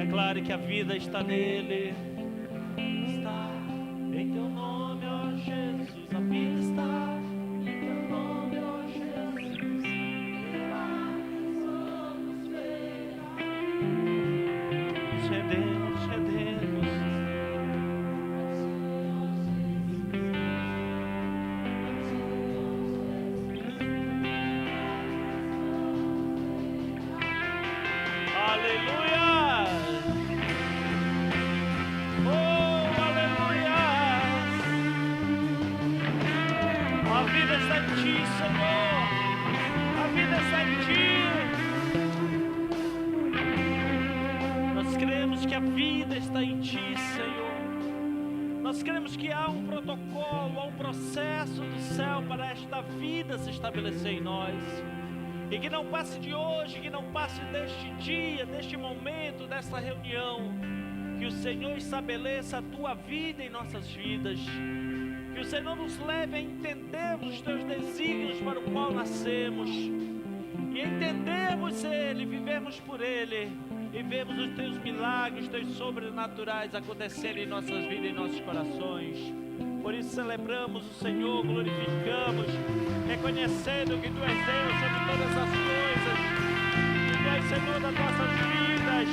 Declare que a vida está nele. Está em teu nome, ó Jesus. A vida está em teu nome, ó Jesus. Nos rendemos, rendemos. Aleluia! Oh, aleluia! A vida está em ti, Senhor. A vida está em ti. Nós cremos que a vida está em ti, Senhor. Nós cremos que há um protocolo, há um processo do céu para esta vida se estabelecer em nós. E que não passe de hoje, que não passe deste dia, deste momento, desta reunião. Que o Senhor estabeleça a tua vida em nossas vidas. Que o Senhor nos leve a entendermos os teus desígnios para o qual nascemos. E entendermos Ele, vivemos por Ele. E vemos os teus milagres, os teus sobrenaturais acontecerem em nossas vidas e em nossos corações. Por isso celebramos o Senhor, glorificamos, reconhecendo que Tu és Deus sobre todas as coisas, que Tu és Senhor das nossas vidas.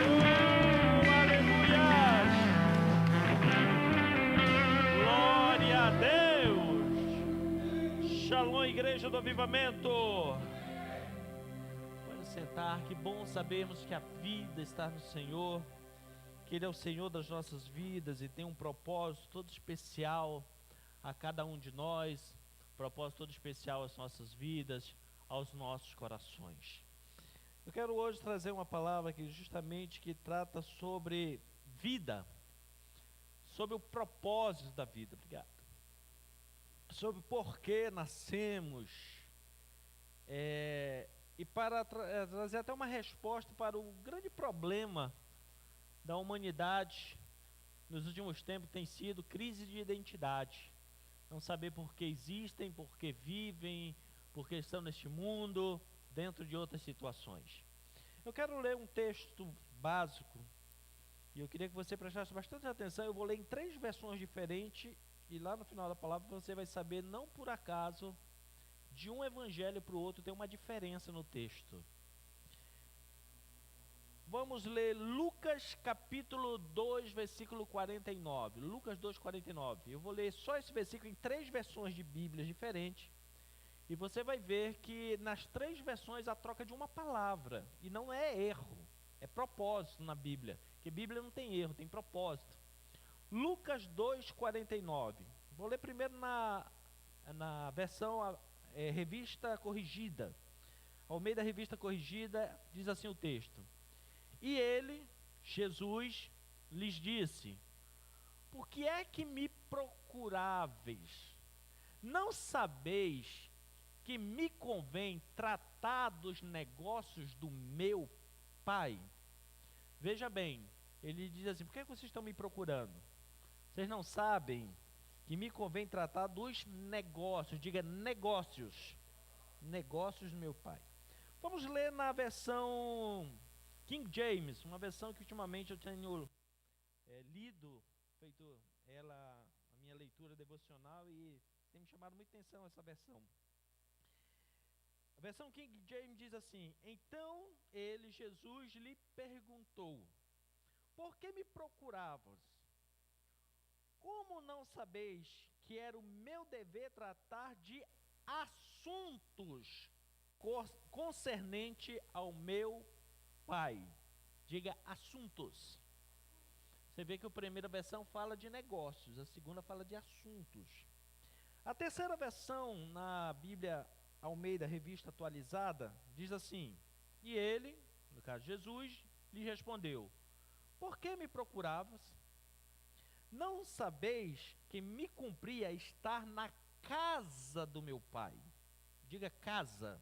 Oh, aleluia! Glória a Deus! Shalom, Igreja do Avivamento! Pode sentar, que bom sabermos que a vida está no Senhor. Que Ele é o Senhor das nossas vidas e tem um propósito todo especial a cada um de nós, propósito todo especial às nossas vidas, aos nossos corações. Eu quero hoje trazer uma palavra que justamente que trata sobre vida, sobre o propósito da vida, obrigado, sobre por que nascemos, e para trazer até uma resposta para o grande problema da humanidade nos últimos tempos tem sido crise de identidade. Não saber por que existem, por que vivem, por que estão neste mundo, dentro de outras situações. Eu quero ler um texto básico e eu queria que você prestasse bastante atenção. Eu vou ler em 3 versões diferentes e lá no final da palavra você vai saber, não por acaso, de um evangelho para o outro tem uma diferença no texto. Vamos ler Lucas capítulo 2, versículo 49. Lucas 2, 49. Eu vou ler só esse versículo em 3 versões de Bíblias diferentes. E você vai ver que nas 3 versões a troca de uma palavra. E não é erro, é propósito na Bíblia. Porque Bíblia não tem erro, tem propósito. Lucas 2, 49. Vou ler primeiro na versão revista corrigida. Ao meio da revista corrigida diz assim o texto. E ele, Jesus, lhes disse: por que é que me procuráveis? Não sabeis que me convém tratar dos negócios do meu Pai? Veja bem, ele diz assim: por que vocês estão me procurando? Vocês não sabem que me convém tratar dos negócios, diga negócios, negócios do meu Pai. Vamos ler na versão King James, uma versão que ultimamente eu tenho lido, feito ela a minha leitura devocional e tem me chamado muita atenção essa versão. A versão King James diz assim: então ele, Jesus, lhe perguntou: por que me procuravas? Como não sabeis que era o meu dever tratar de assuntos concernente ao meu Pai? Diga assuntos. Você vê que a primeira versão fala de negócios, a segunda fala de assuntos. A terceira versão na Bíblia Almeida, revista atualizada, diz assim: e ele, no caso Jesus, lhe respondeu: por que me procuravas? Não sabeis que me cumpria estar na casa do meu Pai? Diga casa.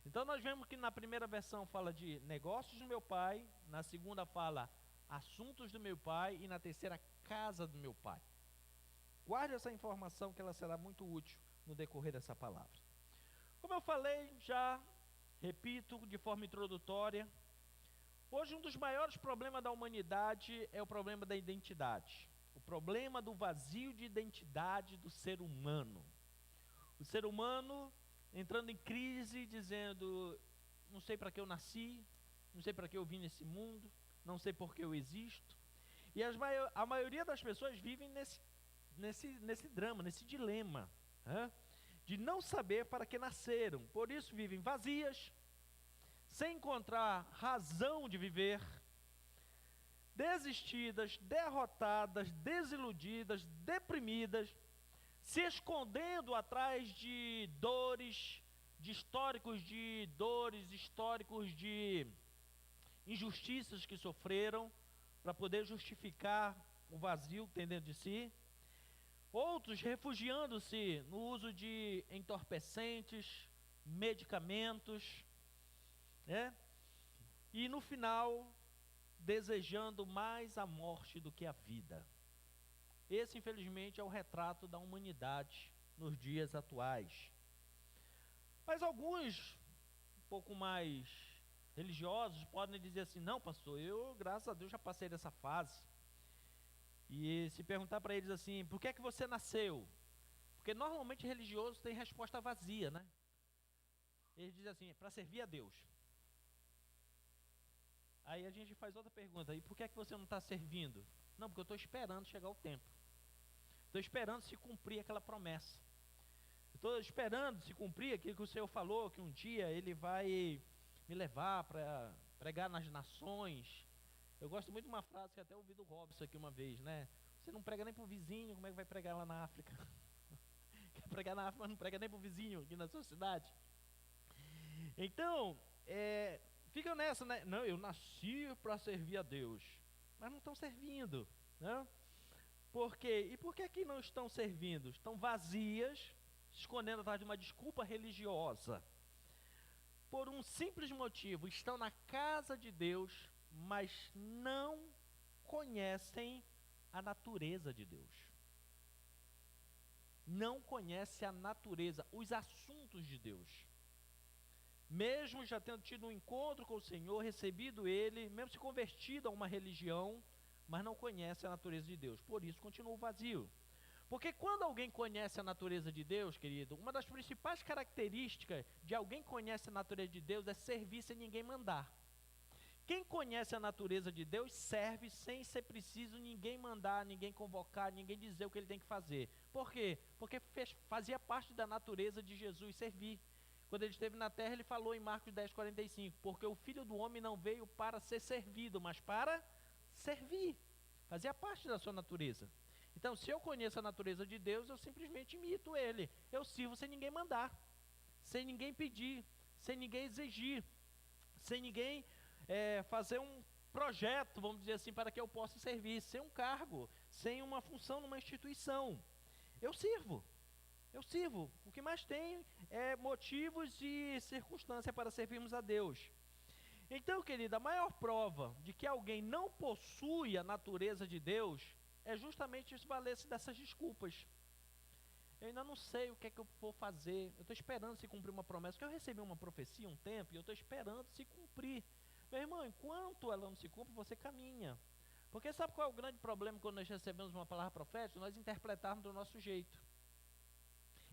Então nós vemos que na primeira versão fala de negócios do meu Pai, na segunda fala assuntos do meu Pai e na terceira casa do meu Pai. Guarde essa informação que ela será muito útil no decorrer dessa palavra. Como eu falei, já repito de forma introdutória, Hoje, um dos maiores problemas da humanidade é o problema da identidade. O problema do vazio de identidade do ser humano. O ser humano entrando em crise, dizendo: não sei para que eu nasci, não sei para que eu vim nesse mundo, não sei por que eu existo. E a maioria das pessoas vivem nesse drama, nesse dilema, né? De não saber para que nasceram. Por isso vivem vazias, sem encontrar razão de viver, desistidas, derrotadas, desiludidas, deprimidas, se escondendo atrás de dores, de históricos de injustiças que sofreram, para poder justificar o vazio que tem dentro de si. Outros refugiando-se no uso de entorpecentes, medicamentos, né? E no final, desejando mais a morte do que a vida. Esse, infelizmente, é o retrato da humanidade nos dias atuais. Mas alguns, um pouco mais religiosos, podem dizer assim: não, pastor, eu, graças a Deus, já passei dessa fase. E se perguntar para eles assim: por que é que você nasceu? Porque normalmente religioso tem resposta vazia, né? Eles dizem assim: para servir a Deus. Aí a gente faz outra pergunta: e por que é que você não está servindo? Não, porque eu estou esperando chegar o tempo. Estou esperando se cumprir aquela promessa. Estou esperando se cumprir aquilo que o Senhor falou, que um dia Ele vai me levar para pregar nas nações. Eu gosto muito de uma frase que até ouvi do Robson aqui uma vez, né? Você não prega nem para o vizinho, como é que vai pregar lá na África? Quer pregar na África, mas não prega nem para o vizinho aqui na sua cidade. Então, fica nessa, né? Não, eu nasci para servir a Deus, mas não estão servindo, né? Por quê? E por que que não estão servindo? Estão vazias, se escondendo atrás de uma desculpa religiosa. Por um simples motivo: estão na casa de Deus, mas não conhecem a natureza de Deus. Não conhecem a natureza, os assuntos de Deus. Mesmo já tendo tido um encontro com o Senhor, recebido Ele, mesmo se convertido a uma religião, mas não conhece a natureza de Deus. Por isso continua vazio. Porque quando alguém conhece a natureza de Deus, querido, uma das principais características de alguém que conhece a natureza de Deus é servir sem ninguém mandar. Quem conhece a natureza de Deus serve sem ser preciso ninguém mandar, ninguém convocar, ninguém dizer o que ele tem que fazer. Por quê? Porque fazia parte da natureza de Jesus servir. Quando ele esteve na terra, ele falou em Marcos 10:45, porque o Filho do Homem não veio para ser servido, mas para servir. Fazia parte da sua natureza. Então, se eu conheço a natureza de Deus, eu simplesmente imito Ele. Eu sirvo sem ninguém mandar, sem ninguém pedir, sem ninguém exigir, sem ninguém fazer um projeto, vamos dizer assim, para que eu possa servir, sem um cargo, sem uma função numa instituição. Eu sirvo. O que mais tem é motivos e circunstâncias para servirmos a Deus. Então, querida, a maior prova de que alguém não possui a natureza de Deus é justamente se valer-se dessas desculpas. Eu ainda não sei o que é que eu vou fazer, eu estou esperando se cumprir uma promessa, porque eu recebi uma profecia um tempo e eu estou esperando se cumprir. Meu irmão, enquanto ela não se cumpre, você caminha. Porque sabe qual é o grande problema quando nós recebemos uma palavra profética? Nós interpretarmos do nosso jeito.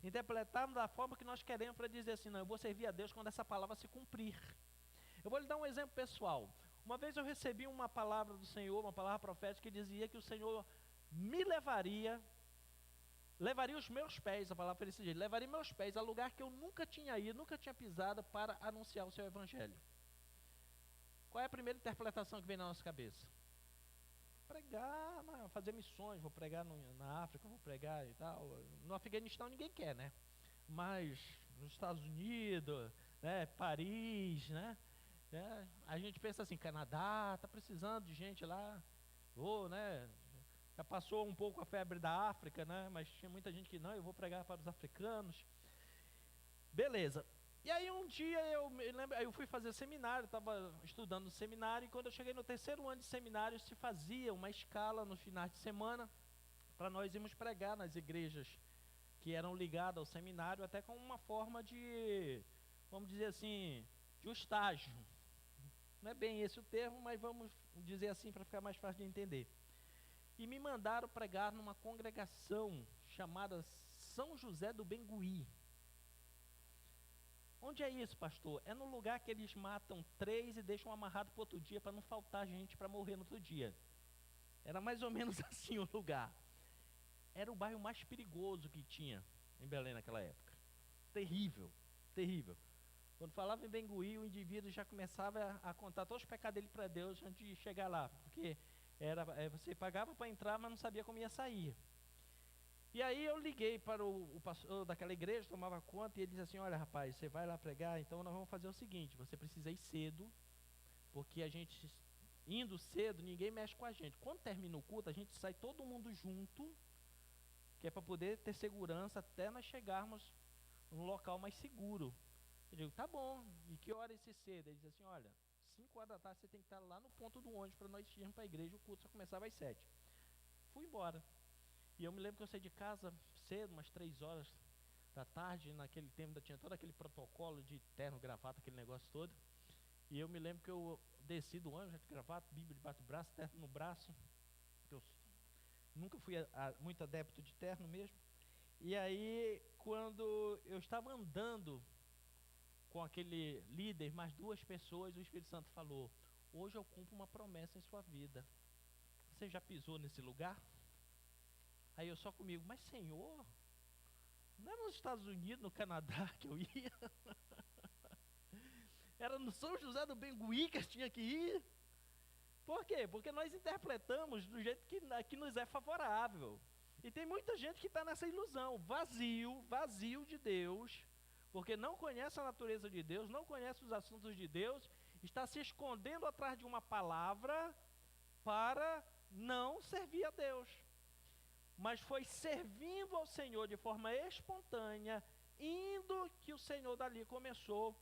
Interpretarmos da forma que nós queremos para dizer assim: não, eu vou servir a Deus quando essa palavra se cumprir. Eu vou lhe dar um exemplo pessoal. Uma vez eu recebi uma palavra do Senhor, uma palavra profética, que dizia que o Senhor me levaria os meus pés, a palavra foi desse jeito, levaria meus pés a lugar que eu nunca tinha ido, nunca tinha pisado, para anunciar o seu evangelho. Qual é a primeira interpretação que vem na nossa cabeça? Pregar, fazer missões, vou pregar na África, vou pregar e tal. No Afeganistão ninguém quer, né? Mas nos Estados Unidos, né, Paris, né? A gente pensa assim: Canadá, está precisando de gente lá. Né? Já passou um pouco a febre da África, né? Mas tinha muita gente que não, eu vou pregar para os africanos. Beleza. E aí um dia eu me lembro, eu fui fazer seminário, estava estudando no seminário, e quando eu cheguei no 3º ano de seminário, se fazia uma escala nos finais de semana, para nós irmos pregar nas igrejas que eram ligadas ao seminário, até com uma forma de, vamos dizer assim, de um estágio. Não é bem esse o termo, mas vamos dizer assim para ficar mais fácil de entender. E me mandaram pregar numa congregação chamada São José do Bengui. Onde é isso, pastor? É no lugar que eles matam 3 e deixam amarrado para outro dia, para não faltar gente para morrer no outro dia. Era mais ou menos assim o lugar. Era o bairro mais perigoso que tinha em Belém naquela época. Terrível, terrível. Quando falava em Bengui, o indivíduo já começava a contar todos os pecados dele para Deus antes de chegar lá. Porque você pagava para entrar, mas não sabia como ia sair. E aí eu liguei para o pastor daquela igreja, tomava conta, e ele disse assim: olha, rapaz, você vai lá pregar, então nós vamos fazer o seguinte, você precisa ir cedo, porque a gente, indo cedo, ninguém mexe com a gente. Quando termina o culto, a gente sai todo mundo junto, que é para poder ter segurança até nós chegarmos num local mais seguro. Eu digo, tá bom, e que hora esse cedo? Ele diz assim, olha, 5 horas da tarde você tem que estar lá no ponto do ônibus para nós irmos para a igreja, o culto só começava às 7. Fui embora. E eu me lembro que eu saí de casa cedo, umas 3 horas da tarde, naquele tempo ainda tinha todo aquele protocolo de terno, gravata, aquele negócio todo. E eu me lembro que eu desci do ônibus, de gravata, bíblia debaixo do braço, terno no braço, que eu nunca fui muito adepto de terno mesmo. E aí, quando eu estava andando com aquele líder, mais 2 pessoas, o Espírito Santo falou, hoje eu cumpro uma promessa em sua vida. Você já pisou nesse lugar? Aí eu só comigo, mas Senhor, não era nos Estados Unidos, no Canadá que eu ia? Era no São José do Bengui que eu tinha que ir? Por quê? Porque nós interpretamos do jeito que nos é favorável. E tem muita gente que está nessa ilusão, vazio de Deus, porque não conhece a natureza de Deus, não conhece os assuntos de Deus, está se escondendo atrás de uma palavra para não servir a Deus. Mas foi servindo ao Senhor de forma espontânea, indo que o Senhor dali começou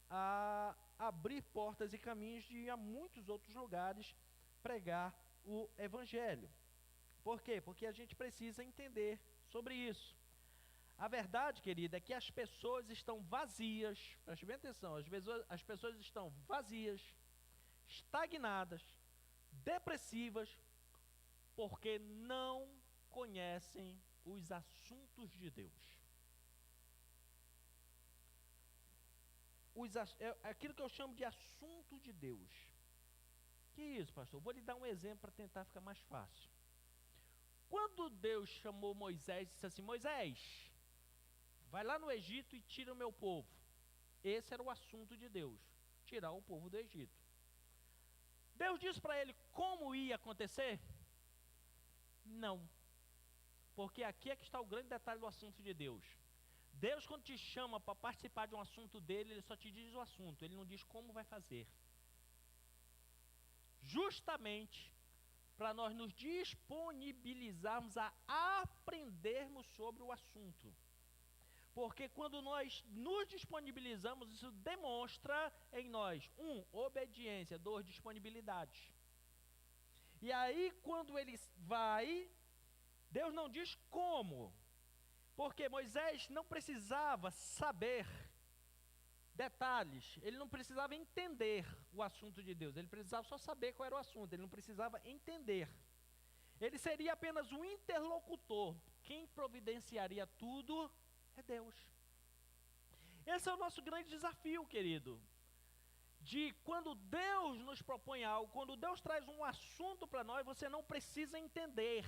a abrir portas e caminhos de ir a muitos outros lugares pregar o Evangelho. Por quê? Porque a gente precisa entender sobre isso. A verdade, querida, é que as pessoas estão vazias, preste bem atenção, as pessoas estão vazias, estagnadas, depressivas, porque não conhecem os assuntos de Deus. Aquilo que eu chamo de assunto de Deus. Que isso, pastor? Vou lhe dar um exemplo para tentar ficar mais fácil. Quando Deus chamou Moisés e disse assim, Moisés, vai lá no Egito e tira o meu povo. Esse era o assunto de Deus, tirar o povo do Egito. Deus disse para ele como ia acontecer? Não. Porque aqui é que está o grande detalhe do assunto de Deus. Deus, quando te chama para participar de um assunto dele, ele só te diz o assunto, ele não diz como vai fazer. Justamente para nós nos disponibilizarmos a aprendermos sobre o assunto. Porque quando nós nos disponibilizamos, isso demonstra em nós, 1, obediência, 2, disponibilidade. E aí, quando ele vai, Deus não diz como, porque Moisés não precisava saber detalhes, ele não precisava entender o assunto de Deus, ele precisava só saber qual era o assunto, ele não precisava entender. Ele seria apenas um interlocutor, quem providenciaria tudo é Deus. Esse é o nosso grande desafio, querido, de quando Deus nos propõe algo, quando Deus traz um assunto para nós, você não precisa entender,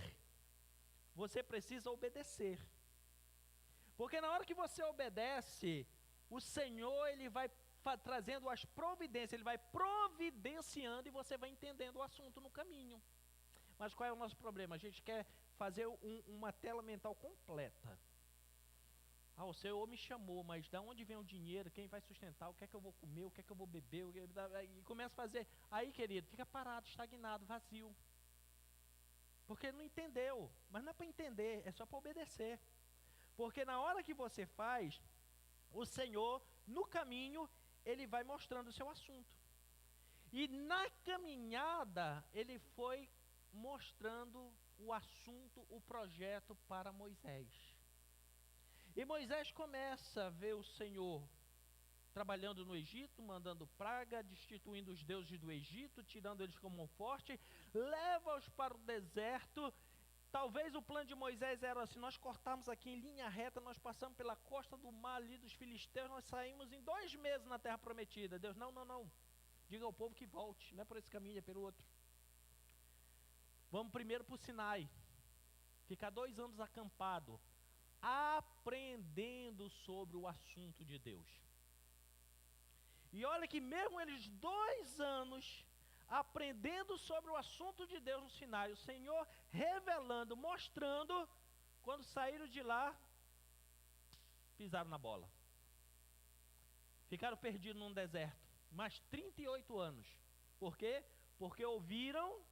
você precisa obedecer. Porque na hora que você obedece, o Senhor, ele vai trazendo as providências, ele vai providenciando e você vai entendendo o assunto no caminho. Mas qual é o nosso problema? A gente quer fazer uma tela mental completa. Ah, o Senhor me chamou, mas de onde vem o dinheiro? Quem vai sustentar? O que é que eu vou comer? O que é que eu vou beber? E começa a fazer. Aí, querido, fica parado, estagnado, vazio. Porque não entendeu. Mas não é para entender, é só para obedecer. Porque na hora que você faz, o Senhor, no caminho, ele vai mostrando o seu assunto. E na caminhada, ele foi mostrando o assunto, o projeto para Moisés. E Moisés começa a ver o Senhor trabalhando no Egito, mandando praga, destituindo os deuses do Egito, tirando eles como um forte, leva-os para o deserto. Talvez o plano de Moisés era assim: nós cortamos aqui em linha reta, nós passamos pela costa do mar ali dos filisteus, nós saímos em 2 meses na terra prometida. Deus, não, diga ao povo que volte, não é por esse caminho, é pelo outro. Vamos primeiro para o Sinai, ficar 2 anos acampado, aprendendo sobre o assunto de Deus. E olha que mesmo eles 2 anos aprendendo sobre o assunto de Deus no Sinai, o Senhor revelando, mostrando, quando saíram de lá, pisaram na bola. Ficaram perdidos num deserto, mais 38 anos. Por quê? Porque ouviram,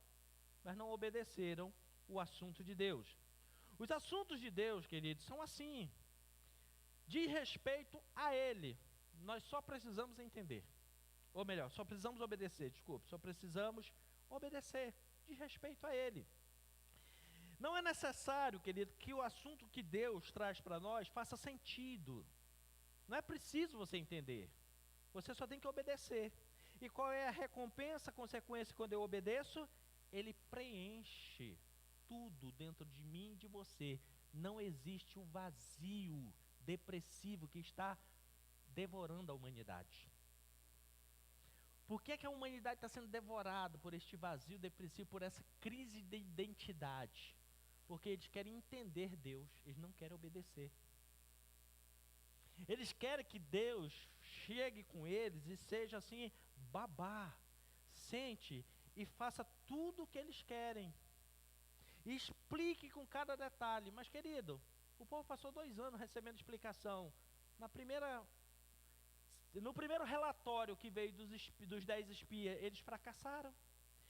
mas não obedeceram o assunto de Deus. Os assuntos de Deus, queridos, são assim. De respeito a Ele, nós só precisamos entender. Ou melhor, só precisamos obedecer, só precisamos obedecer, de respeito a Ele. Não é necessário, querido, que o assunto que Deus traz para nós faça sentido. Não é preciso você entender. Você só tem que obedecer. E qual é a recompensa, a consequência quando eu obedeço? Ele preenche tudo dentro de mim e de você. Não existe o vazio depressivo que está devorando a humanidade. Por que a humanidade está sendo devorada por este vazio depressivo, por essa crise de identidade? Porque eles querem entender Deus, eles não querem obedecer. Eles querem que Deus chegue com eles e seja assim, babá, sente e faça tudo o que eles querem. E explique com cada detalhe. Mas, querido, o povo passou 2 anos recebendo explicação. No primeiro relatório que veio dos 10 espias, eles fracassaram.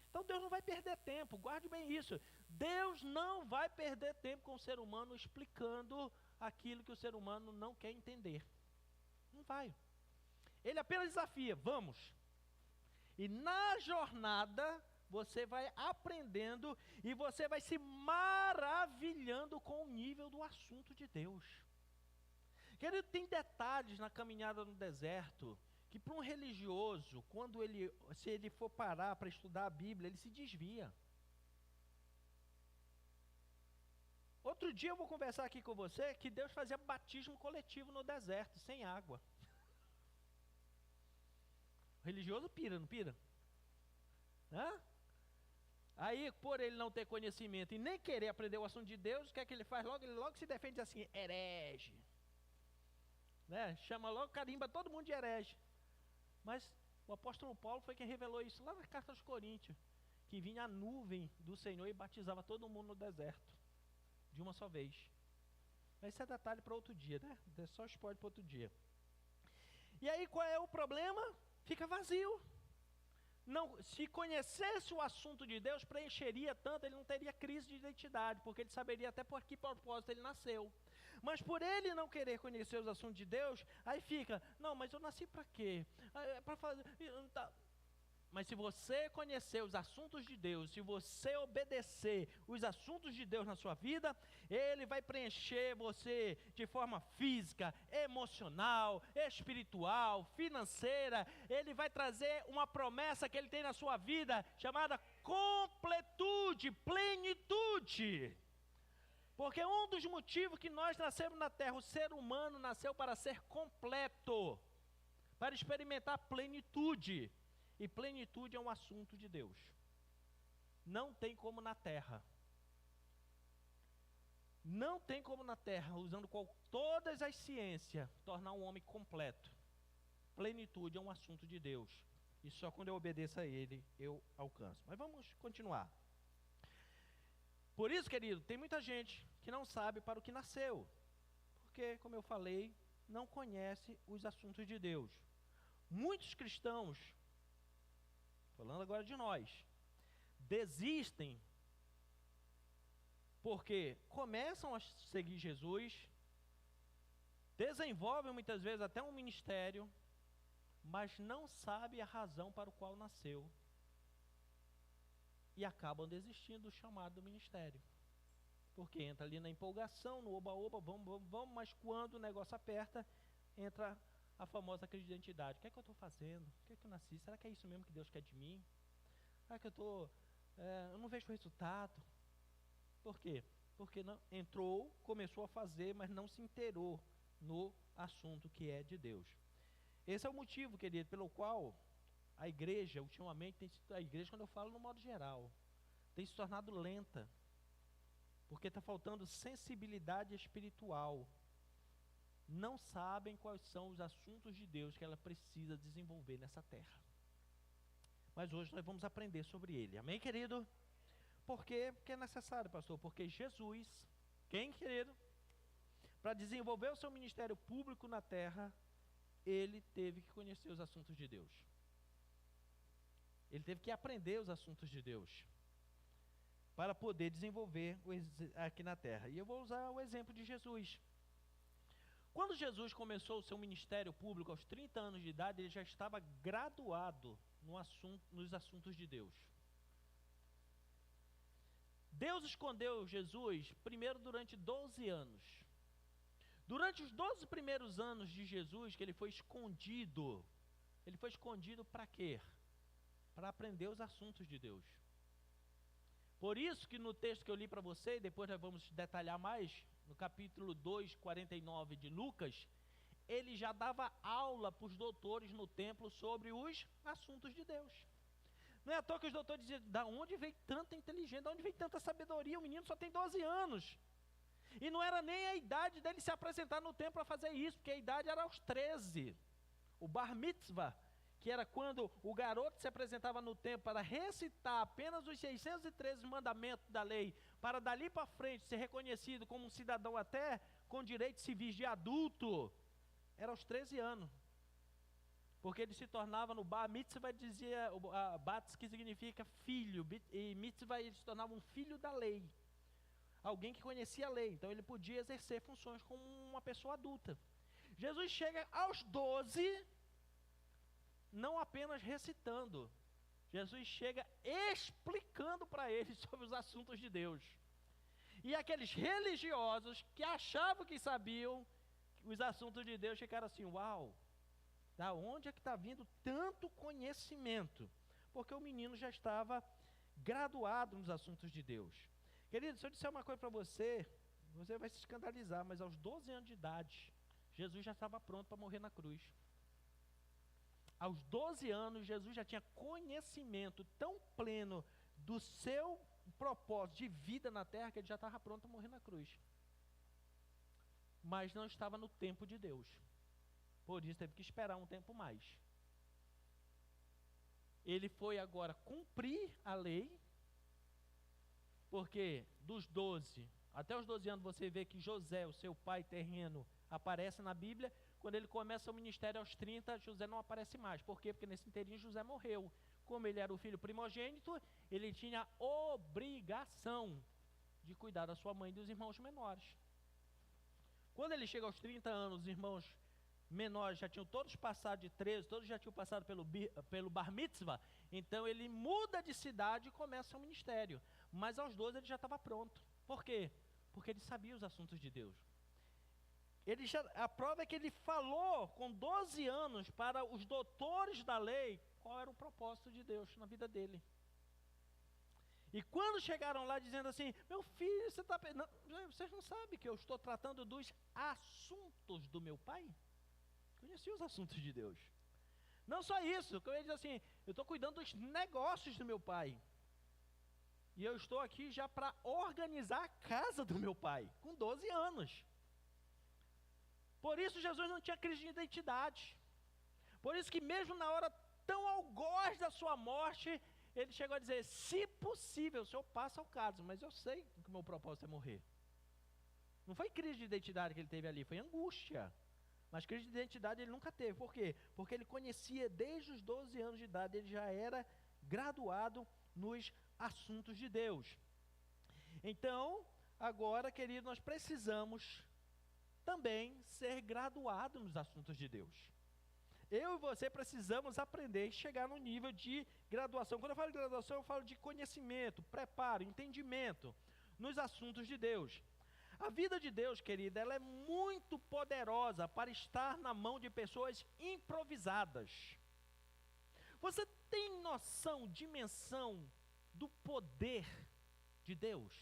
Então Deus não vai perder tempo, guarde bem isso. Deus não vai perder tempo com o ser humano explicando aquilo que o ser humano não quer entender. Não vai. Ele apenas desafia, vamos. E na jornada, você vai aprendendo e você vai se maravilhando com o nível do assunto de Deus. Querido, tem detalhes na caminhada no deserto que para um religioso, se ele for parar para estudar a Bíblia, ele se desvia. Outro dia eu vou conversar aqui com você que Deus fazia batismo coletivo no deserto, sem água. O religioso pira, não pira? Hã? Aí, por ele não ter conhecimento e nem querer aprender o assunto de Deus, o que é que ele faz? Ele logo se defende assim, herege. Né? Chama logo, carimba todo mundo de herege. Mas o apóstolo Paulo foi quem revelou isso lá na carta aos Coríntios, que vinha a nuvem do Senhor e batizava todo mundo no deserto, de uma só vez. Mas isso é detalhe para outro dia, né? É só spoiler para outro dia. E aí qual é o problema? Fica vazio. Não, se conhecesse o assunto de Deus, preencheria tanto, ele não teria crise de identidade, porque ele saberia até por que propósito ele nasceu. Mas por ele não querer conhecer os assuntos de Deus, aí fica, não, mas eu nasci para quê? Para fazer... Mas se você conhecer os assuntos de Deus, se você obedecer os assuntos de Deus na sua vida, Ele vai preencher você de forma física, emocional, espiritual, financeira. Ele vai trazer uma promessa que Ele tem na sua vida, chamada completude, plenitude. Porque um dos motivos que nós nascemos na terra, o ser humano nasceu para ser completo, para experimentar plenitude. E plenitude é um assunto de Deus. Não tem como na terra. Não tem como na terra, usando todas as ciências, tornar um homem completo. Plenitude é um assunto de Deus. E só quando eu obedeço a Ele, eu alcanço. Mas vamos continuar. Por isso, querido, tem muita gente que não sabe para o que nasceu. Porque, como eu falei, não conhece os assuntos de Deus. Muitos cristãos, falando agora de nós, desistem porque começam a seguir Jesus, desenvolvem muitas vezes até um ministério, mas não sabem a razão para o qual nasceu e acabam desistindo do chamado do ministério, porque entra ali na empolgação, no oba-oba, vamos, mas quando o negócio aperta, entra a famosa crise de identidade. O que é que eu estou fazendo? O que é que eu nasci? Será que é isso mesmo que Deus quer de mim? Será que eu não vejo resultado? Por quê? Porque não, começou a fazer, mas não se inteirou no assunto que é de Deus. Esse é o motivo, querido, pelo qual a igreja, ultimamente, a igreja, quando eu falo no modo geral, tem se tornado lenta, porque está faltando sensibilidade espiritual. Não sabem quais são os assuntos de Deus que ela precisa desenvolver nessa terra. Mas hoje nós vamos aprender sobre ele. Amém, querido? Por quê? Porque é necessário, pastor. Porque Jesus, quem, querido? Para desenvolver o seu ministério público na terra, ele teve que conhecer os assuntos de Deus. Ele teve que aprender os assuntos de Deus para poder desenvolver aqui na terra. E eu vou usar o exemplo de Jesus. Quando Jesus começou o seu ministério público aos 30 anos de idade, ele já estava graduado nos assuntos de Deus. Deus escondeu Jesus primeiro durante 12 anos. Durante os 12 primeiros anos de Jesus, que ele foi escondido para quê? Para aprender os assuntos de Deus. Por isso que no texto que eu li para você, e depois nós vamos detalhar mais, no capítulo 2, 49 de Lucas, ele já dava aula para os doutores no templo sobre os assuntos de Deus. Não é à toa que os doutores diziam, da onde veio tanta inteligência, da onde veio tanta sabedoria, o menino só tem 12 anos. E não era nem a idade dele se apresentar no templo para fazer isso, porque a idade era aos 13. O bar mitzvah, que era quando o garoto se apresentava no templo para recitar apenas os 613 mandamentos da lei, para dali para frente ser reconhecido como um cidadão até com direitos civis de adulto, era aos 13 anos. Porque ele se tornava no bar mitzvah, dizia, bat que significa filho, e mitzvah ele se tornava um filho da lei. Alguém que conhecia a lei, então ele podia exercer funções como uma pessoa adulta. Jesus chega aos 12, não apenas recitando, Jesus chega explicando para eles sobre os assuntos de Deus. E aqueles religiosos que achavam que sabiam os assuntos de Deus ficaram assim, uau, da onde é que está vindo tanto conhecimento? Porque o menino já estava graduado nos assuntos de Deus. Querido, se eu disser uma coisa para você, você vai se escandalizar, mas aos 12 anos de idade, Jesus já estava pronto para morrer na cruz. Aos 12 anos, Jesus já tinha conhecimento tão pleno do seu propósito de vida na terra, que ele já estava pronto para morrer na cruz. Mas não estava no tempo de Deus. Por isso teve que esperar um tempo mais. Ele foi agora cumprir a lei, porque dos 12, até os 12 anos você vê que José, o seu pai terreno, aparece na Bíblia. Quando ele começa o ministério aos 30, José não aparece mais. Por quê? Porque nesse inteirinho José morreu. Como ele era o filho primogênito, ele tinha obrigação de cuidar da sua mãe e dos irmãos menores. Quando ele chega aos 30 anos, os irmãos menores já tinham todos passado de 13, todos já tinham passado pelo bar mitzvah, então ele muda de cidade e começa o ministério. Mas aos 12 ele já estava pronto. Por quê? Porque ele sabia os assuntos de Deus. A prova é que ele falou com 12 anos para os doutores da lei qual era o propósito de Deus na vida dele. E quando chegaram lá dizendo assim, meu filho, vocês não sabem que eu estou tratando dos assuntos do meu pai? Conhecia os assuntos de Deus. Não só isso, como ele diz assim, eu estou cuidando dos negócios do meu pai. E eu estou aqui já para organizar a casa do meu pai, com 12 anos. Por isso Jesus não tinha crise de identidade. Por isso que mesmo na hora tão algoz da sua morte, ele chegou a dizer, se possível, o Senhor passa ao caso, mas eu sei que o meu propósito é morrer. Não foi crise de identidade que ele teve ali, foi angústia. Mas crise de identidade ele nunca teve. Por quê? Porque ele conhecia desde os 12 anos de idade, ele já era graduado nos assuntos de Deus. Então, agora, querido, nós precisamos também ser graduados nos assuntos de Deus. Eu e você precisamos aprender e chegar no nível de graduação. Quando eu falo de graduação, eu falo de conhecimento, preparo, entendimento nos assuntos de Deus. A vida de Deus, querida, ela é muito poderosa para estar na mão de pessoas improvisadas. Você tem noção, dimensão do poder de Deus?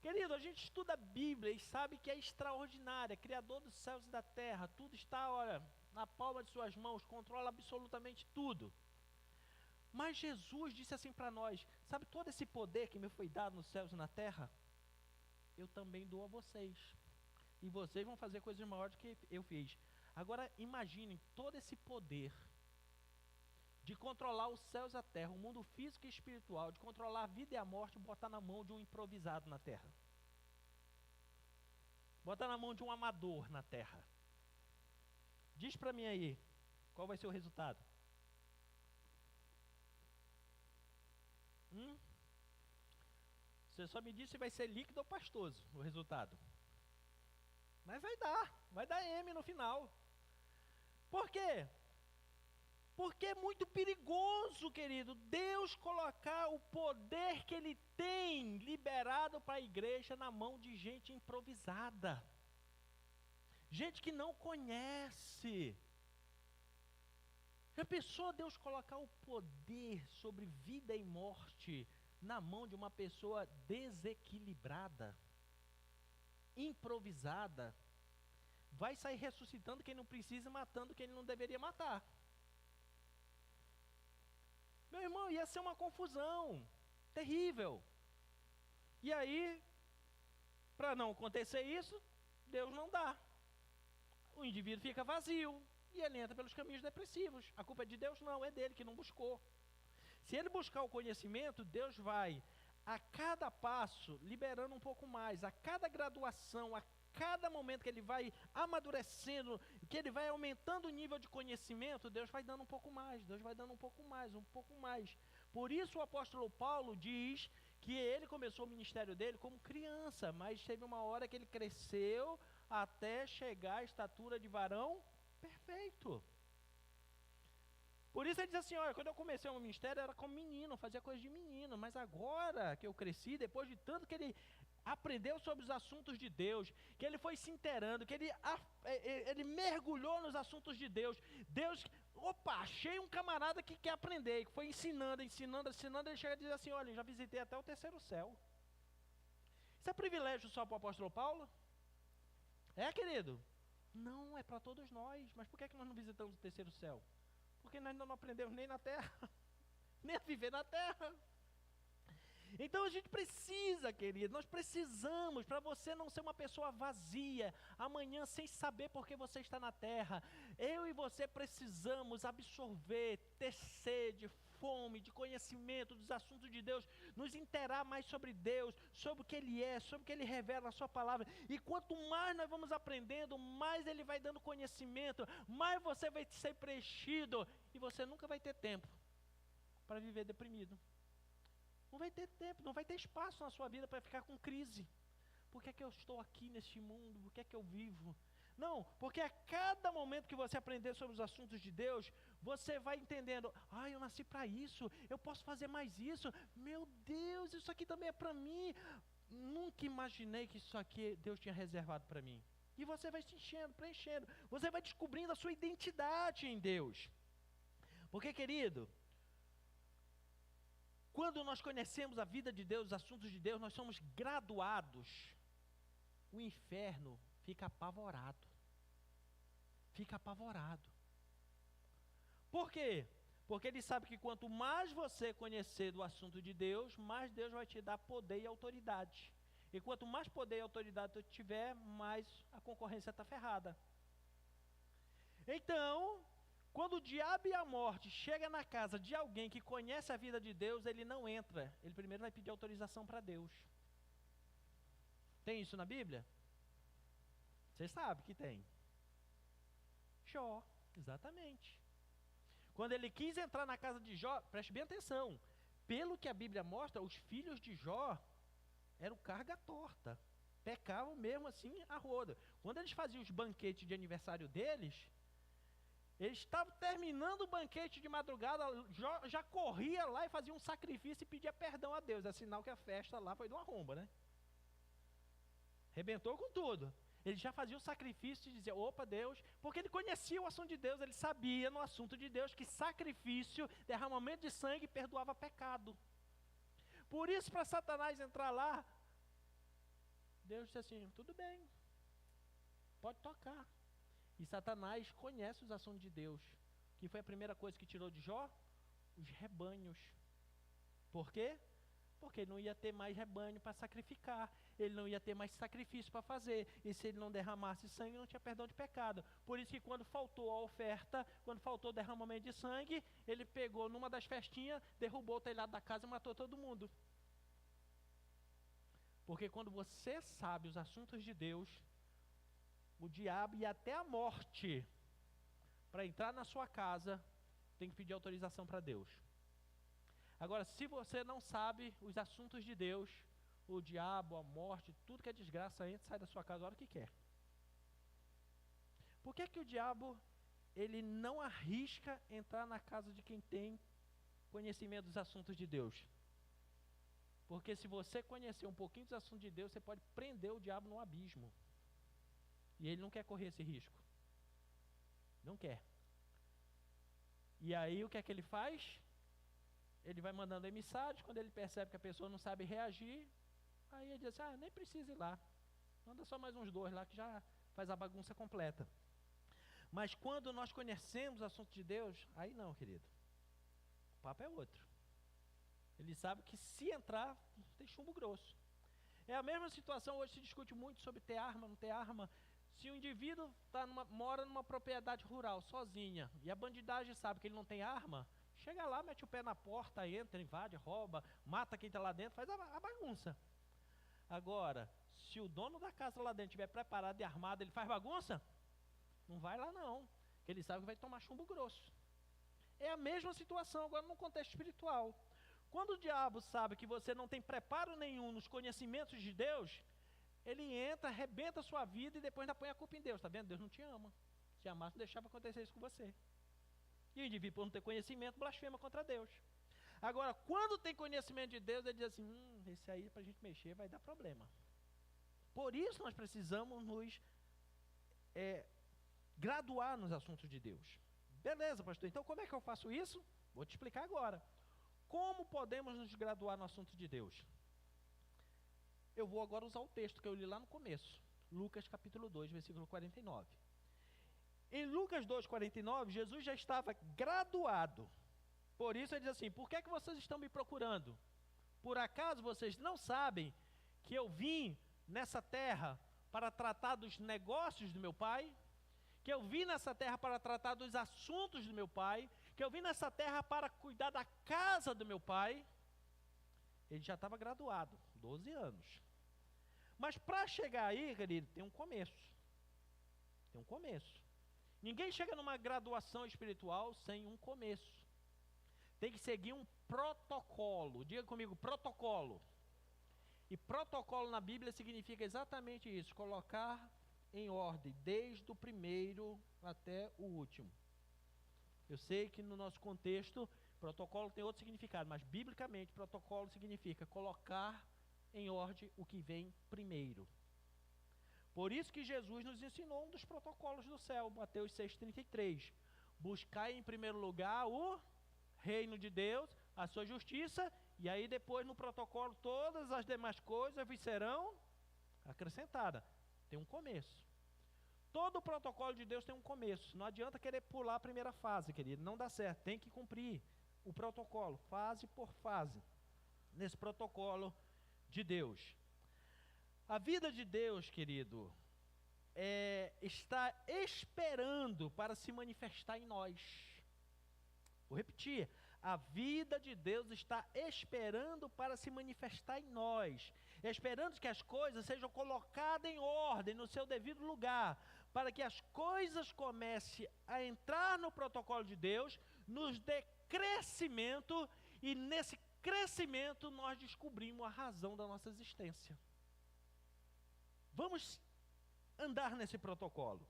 Querido, a gente estuda a Bíblia e sabe que é extraordinária, Criador dos céus e da terra, tudo está, olha, na palma de suas mãos, controla absolutamente tudo. Mas Jesus disse assim para nós, sabe todo esse poder que me foi dado nos céus e na terra? Eu também dou a vocês. E vocês vão fazer coisas maiores do que eu fiz. Agora imaginem todo esse poder de controlar os céus e a terra, o mundo físico e espiritual, de controlar a vida e a morte, botar na mão de um improvisado na terra. Botar na mão de um amador na terra. Diz para mim aí, qual vai ser o resultado? Você só me disse se vai ser líquido ou pastoso o resultado. Mas vai dar M no final. Por quê? Porque é muito perigoso, querido, Deus colocar o poder que Ele tem liberado para a igreja na mão de gente improvisada. Gente que não conhece. Já pensou Deus colocar o poder sobre vida e morte na mão de uma pessoa desequilibrada, improvisada? Vai sair ressuscitando quem não precisa e matando quem ele não deveria matar. Meu irmão, ia ser uma confusão terrível. E aí, para não acontecer isso, Deus não dá. O indivíduo fica vazio e ele entra pelos caminhos depressivos. A culpa é de Deus? Não, é dele que não buscou. Se ele buscar o conhecimento, Deus vai, a cada passo, liberando um pouco mais, a cada graduação, a cada momento que ele vai amadurecendo, que ele vai aumentando o nível de conhecimento, Deus vai dando um pouco mais, Deus vai dando um pouco mais, um pouco mais. Por isso o apóstolo Paulo diz que ele começou o ministério dele como criança, mas teve uma hora que ele cresceu até chegar à estatura de varão perfeito. Por isso ele diz assim, olha, quando eu comecei o meu ministério, eu era como menino, fazia coisa de menino, mas agora que eu cresci, depois de tanto que ele aprendeu sobre os assuntos de Deus, que ele foi se inteirando, que ele mergulhou nos assuntos de Deus, achei um camarada que quer aprender, que foi ensinando, ele chega a dizer assim, olha, já visitei até o terceiro céu. Isso é privilégio só para o apóstolo Paulo? É, querido? Não, é para todos nós, mas por que nós não visitamos o terceiro céu? Porque nós ainda não aprendemos nem na terra, nem a viver na terra. Então a gente precisa, querido, nós precisamos, para você não ser uma pessoa vazia, amanhã sem saber por que você está na terra, eu e você precisamos absorver, ter sede, fome, de conhecimento dos assuntos de Deus, nos inteirar mais sobre Deus, sobre o que Ele é, sobre o que Ele revela na Sua palavra, e quanto mais nós vamos aprendendo, mais Ele vai dando conhecimento, mais você vai ser preenchido, e você nunca vai ter tempo para viver deprimido. Não vai ter tempo, não vai ter espaço na sua vida para ficar com crise. Por que é que eu estou aqui neste mundo? Por que é que eu vivo? Não, porque a cada momento que você aprender sobre os assuntos de Deus, você vai entendendo, eu nasci para isso, eu posso fazer mais isso, meu Deus, isso aqui também é para mim. Nunca imaginei que isso aqui Deus tinha reservado para mim. E você vai se enchendo, preenchendo, você vai descobrindo a sua identidade em Deus. Porque, querido, quando nós conhecemos a vida de Deus, os assuntos de Deus, nós somos graduados. O inferno fica apavorado. Fica apavorado. Por quê? Porque ele sabe que quanto mais você conhecer do assunto de Deus, mais Deus vai te dar poder e autoridade. E quanto mais poder e autoridade tu tiver, mais a concorrência está ferrada. Então, quando o diabo e a morte chegam na casa de alguém que conhece a vida de Deus, ele não entra. Ele primeiro vai pedir autorização para Deus. Tem isso na Bíblia? Você sabe que tem. Jó, exatamente. Quando ele quis entrar na casa de Jó, preste bem atenção. Pelo que a Bíblia mostra, os filhos de Jó eram carga torta. Pecavam mesmo assim a roda. Quando eles faziam os banquetes de aniversário deles, eles estavam terminando o banquete de madrugada, já corria lá e fazia um sacrifício e pedia perdão a Deus. É sinal que a festa lá foi de uma arromba, né? Arrebentou com tudo. Ele já fazia o sacrifício de dizer, opa, Deus, porque ele conhecia o assunto de Deus, ele sabia no assunto de Deus que sacrifício, derramamento de sangue, perdoava pecado. Por isso, para Satanás entrar lá, Deus disse assim, tudo bem, pode tocar. E Satanás conhece os assuntos de Deus. Que foi a primeira coisa que tirou de Jó? Os rebanhos. Por quê? Porque ele não ia ter mais rebanho para sacrificar, ele não ia ter mais sacrifício para fazer, e se ele não derramasse sangue, não tinha perdão de pecado. Por isso que quando faltou a oferta, quando faltou o derramamento de sangue, ele pegou numa das festinhas, derrubou o telhado da casa e matou todo mundo. Porque quando você sabe os assuntos de Deus, o diabo e até a morte, para entrar na sua casa, tem que pedir autorização para Deus. Agora, se você não sabe os assuntos de Deus, o diabo, a morte, tudo que é desgraça entra e sai da sua casa a hora que quer. Por que que o diabo, ele não arrisca entrar na casa de quem tem conhecimento dos assuntos de Deus? Porque se você conhecer um pouquinho dos assuntos de Deus, você pode prender o diabo no abismo. E ele não quer correr esse risco. Não quer. E aí o que é que ele faz? Ele vai mandando emissários, quando ele percebe que a pessoa não sabe reagir, aí ele diz assim, nem precisa ir lá. Manda só mais uns 2 lá que já faz a bagunça completa. Mas quando nós conhecemos o assunto de Deus, aí não, querido. O papo é outro. Ele sabe que se entrar, tem chumbo grosso. É a mesma situação, hoje se discute muito sobre ter arma, não ter arma. Se o indivíduo mora numa propriedade rural, sozinha, e a bandidagem sabe que ele não tem arma, chega lá, mete o pé na porta, entra, invade, rouba, mata quem está lá dentro, faz a bagunça. Agora, se o dono da casa lá dentro estiver preparado e armado, ele faz bagunça? Não vai lá não, porque ele sabe que vai tomar chumbo grosso. É a mesma situação agora no contexto espiritual. Quando o diabo sabe que você não tem preparo nenhum nos conhecimentos de Deus, ele entra, arrebenta a sua vida e depois ainda põe a culpa em Deus. Está vendo? Deus não te ama. Se amasse, não deixava acontecer isso com você. E o indivíduo, por não ter conhecimento, blasfema contra Deus. Agora, quando tem conhecimento de Deus, ele diz assim, esse aí para a gente mexer vai dar problema. Por isso nós precisamos nos graduar nos assuntos de Deus. Beleza, pastor, então como é que eu faço isso? Vou te explicar agora. Como podemos nos graduar no assunto de Deus? Eu vou agora usar o texto que eu li lá no começo. Lucas capítulo 2, versículo 49. Em Lucas 2,49, Jesus já estava graduado. Por isso ele diz assim, por que que vocês estão me procurando? Por acaso vocês não sabem que eu vim nessa terra para tratar dos negócios do meu Pai? Que eu vim nessa terra para tratar dos assuntos do meu Pai? Que eu vim nessa terra para cuidar da casa do meu Pai? Ele já estava graduado, 12 anos. Mas para chegar aí, querido, tem um começo. Tem um começo. Ninguém chega numa graduação espiritual sem um começo. Tem que seguir um protocolo. Diga comigo, protocolo. E protocolo na Bíblia significa exatamente isso, colocar em ordem, desde o primeiro até o último. Eu sei que no nosso contexto, protocolo tem outro significado, mas biblicamente, protocolo significa colocar em ordem o que vem primeiro. Por isso que Jesus nos ensinou um dos protocolos do céu, Mateus 6,33. Buscai em primeiro lugar o reino de Deus, a sua justiça, e aí depois no protocolo todas as demais coisas vos serão acrescentadas. Tem um começo. Todo o protocolo de Deus tem um começo. Não adianta querer pular a primeira fase, querido. Não dá certo. Tem que cumprir o protocolo, fase por fase, nesse protocolo de Deus. A vida de Deus, querido, está esperando para se manifestar em nós. Vou repetir. A vida de Deus está esperando para se manifestar em nós. Esperando que as coisas sejam colocadas em ordem, no seu devido lugar, para que as coisas comecem a entrar no protocolo de Deus, nos dê crescimento, e nesse crescimento nós descobrimos a razão da nossa existência. Vamos andar nesse protocolo.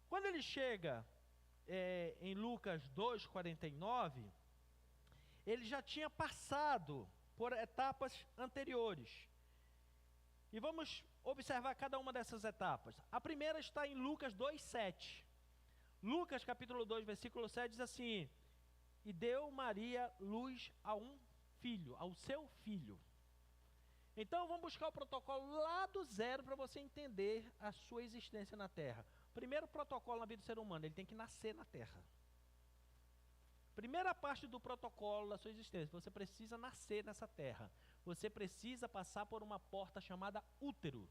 Quando ele chega em Lucas 2,49, ele já tinha passado por etapas anteriores. E vamos observar cada uma dessas etapas. A primeira está em Lucas 2:7. Lucas capítulo 2, versículo 7 diz assim: e deu Maria luz a um filho, ao seu filho. Então vamos buscar o protocolo lá do zero para você entender a sua existência na Terra. Primeiro protocolo na vida do ser humano, ele tem que nascer na Terra. Primeira parte do protocolo da sua existência, você precisa nascer nessa Terra. Você precisa passar por uma porta chamada útero.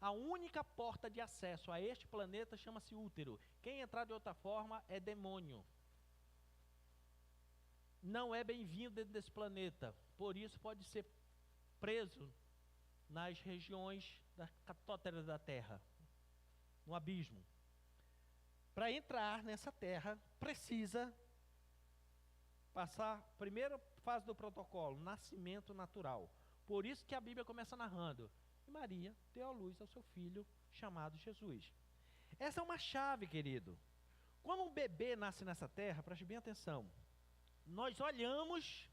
A única porta de acesso a este planeta chama-se útero. Quem entrar de outra forma é demônio. Não é bem-vindo dentro desse planeta. Por isso pode ser preso nas regiões da catótera da Terra, no abismo. Para entrar nessa Terra, precisa passar a primeira fase do protocolo, nascimento natural. Por isso que a Bíblia começa narrando: e Maria deu à luz ao seu filho, chamado Jesus. Essa é uma chave, querido. Quando um bebê nasce nessa terra, preste bem atenção, nós olhamos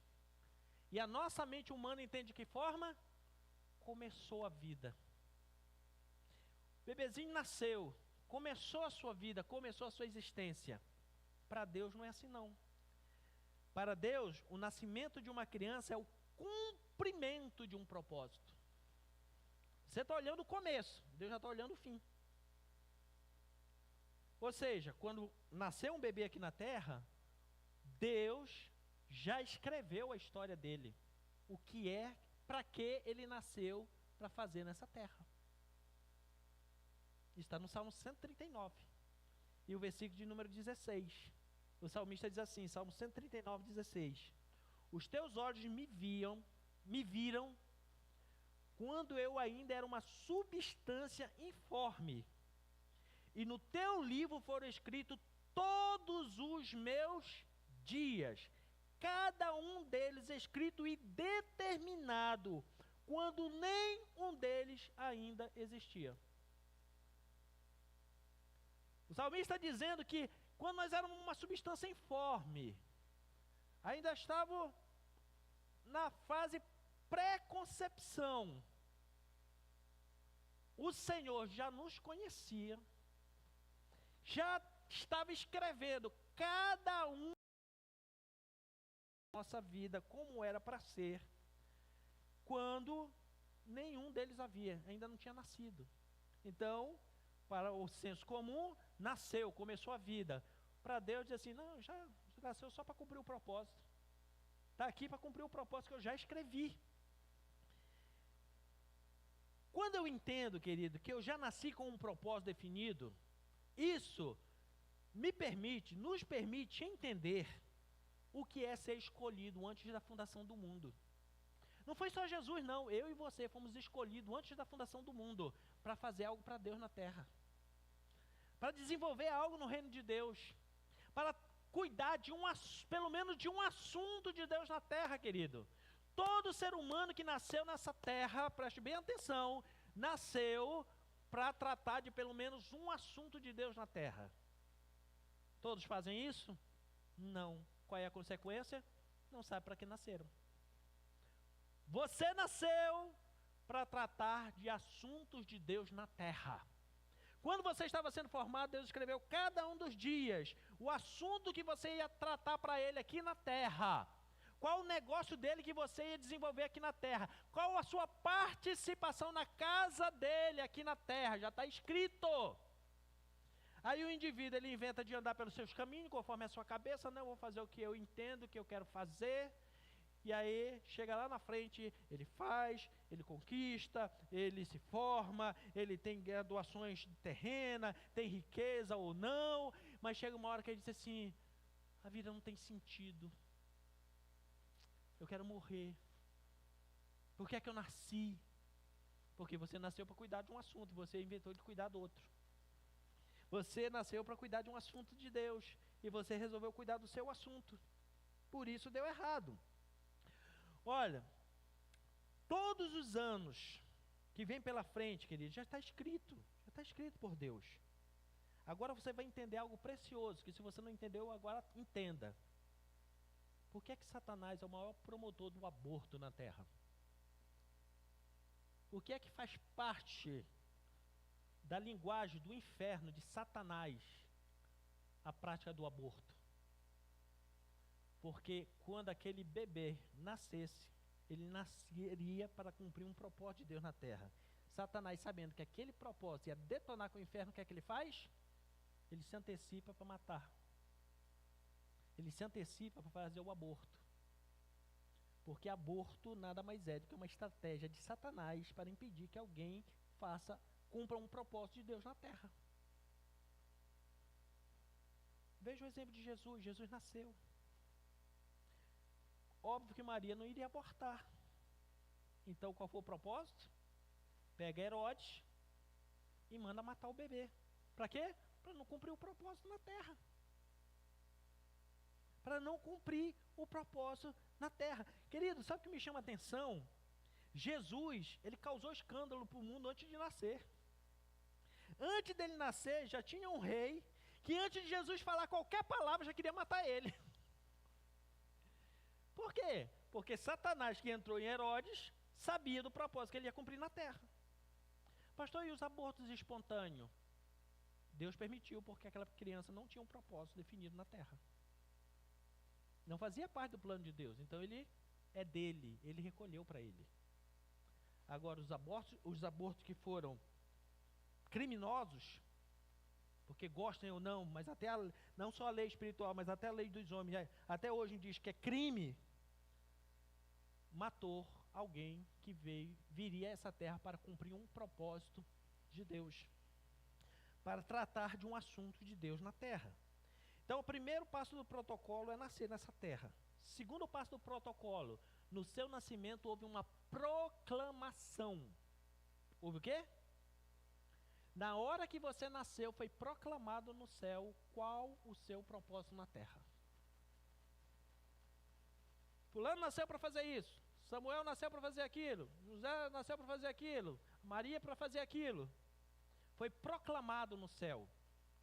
e a nossa mente humana entende de que forma? Começou a vida. O bebezinho nasceu, começou a sua vida, começou a sua existência. Para Deus não é assim não. Para Deus, o nascimento de uma criança é o cumprimento de um propósito. Você está olhando o começo, Deus já está olhando o fim. Ou seja, quando nasceu um bebê aqui na terra, Deus já escreveu a história dele. O que é, para que ele nasceu para fazer nessa terra. Está no Salmo 139. E o versículo de número 16. O salmista diz assim, Salmo 139, 16. Os teus olhos me viram, quando eu ainda era uma substância informe. E no teu livro foram escritos todos os meus dias, cada um deles escrito e determinado, quando nem um deles ainda existia. O salmista está dizendo que quando nós éramos uma substância informe, ainda estava na fase pré-concepção, o Senhor já nos conhecia, já estava escrevendo cada um da nossa vida, como era para ser, quando nenhum deles ainda não tinha nascido. Então, para o senso comum, nasceu, começou a vida. Para Deus diz assim, não, já nasceu só para cumprir o propósito. Está aqui para cumprir o propósito que eu já escrevi. Quando eu entendo, querido, que eu já nasci com um propósito definido, isso nos permite entender o que é ser escolhido antes da fundação do mundo. Não foi só Jesus não, eu e você fomos escolhidos antes da fundação do mundo para fazer algo para Deus na terra, para desenvolver algo no reino de Deus, para cuidar de pelo menos de um assunto de Deus na terra, querido. Todo ser humano que nasceu nessa terra, preste bem atenção, nasceu para tratar de pelo menos um assunto de Deus na terra. Todos fazem isso? Não. Qual é a consequência? Não sabe para que nasceram. Você nasceu para tratar de assuntos de Deus na terra. Quando você estava sendo formado, Deus escreveu cada um dos dias o assunto que você ia tratar para Ele aqui na terra. Qual o negócio dele que você ia desenvolver aqui na terra? Qual a sua participação na casa dele aqui na terra? Já está escrito. Aí o indivíduo, ele inventa de andar pelos seus caminhos, conforme a sua cabeça, não, eu vou fazer o que eu entendo, o que eu quero fazer. E aí, chega lá na frente, ele faz, ele conquista, ele se forma, ele tem graduações terrenas, tem riqueza ou não, mas chega uma hora que ele diz assim, a vida não tem sentido. Eu quero morrer. Por que é que eu nasci? Porque você nasceu para cuidar de um assunto, você inventou de cuidar do outro. Você nasceu para cuidar de um assunto de Deus, e você resolveu cuidar do seu assunto. Por isso deu errado. Olha, todos os anos que vem pela frente, querido, já está escrito por Deus. Agora você vai entender algo precioso, que se você não entendeu, agora entenda. Por que é que Satanás é o maior promotor do aborto na terra? O que é que faz parte da linguagem do inferno, de Satanás, a prática do aborto? Porque quando aquele bebê nascesse, ele nasceria para cumprir um propósito de Deus na terra. Satanás, sabendo que aquele propósito ia detonar com o inferno, o que é que ele faz? Ele se antecipa para matar. Ele se antecipa para fazer o aborto. Porque aborto nada mais é do que uma estratégia de Satanás para impedir que alguém cumpra um propósito de Deus na terra. Veja o exemplo de Jesus. Jesus nasceu. Óbvio que Maria não iria abortar. Então qual foi o propósito? Pega Herodes e manda matar o bebê. Para quê? Para não cumprir o propósito na terra. Para não cumprir o propósito na terra. Querido, sabe o que me chama a atenção? Jesus, ele causou escândalo para o mundo antes de nascer. Antes dele nascer, já tinha um rei que antes de Jesus falar qualquer palavra, já queria matar ele. Por quê? Porque Satanás, que entrou em Herodes, sabia do propósito que ele ia cumprir na terra. Pastor, e os abortos espontâneos? Deus permitiu, porque aquela criança não tinha um propósito definido na terra. Não fazia parte do plano de Deus. Então ele é dele, ele recolheu para ele. Agora, os abortos que foram criminosos, porque gostem ou não, mas até não só a lei espiritual, mas até a lei dos homens, até hoje diz que é crime, matou alguém que viria a essa terra para cumprir um propósito de Deus, para tratar de um assunto de Deus na terra. Então, o primeiro passo do protocolo é nascer nessa terra. Segundo passo do protocolo, no seu nascimento houve uma proclamação. Houve o quê? Na hora que você nasceu, foi proclamado no céu qual o seu propósito na terra. Fulano nasceu para fazer isso, Samuel nasceu para fazer aquilo, José nasceu para fazer aquilo, Maria para fazer aquilo. Foi proclamado no céu.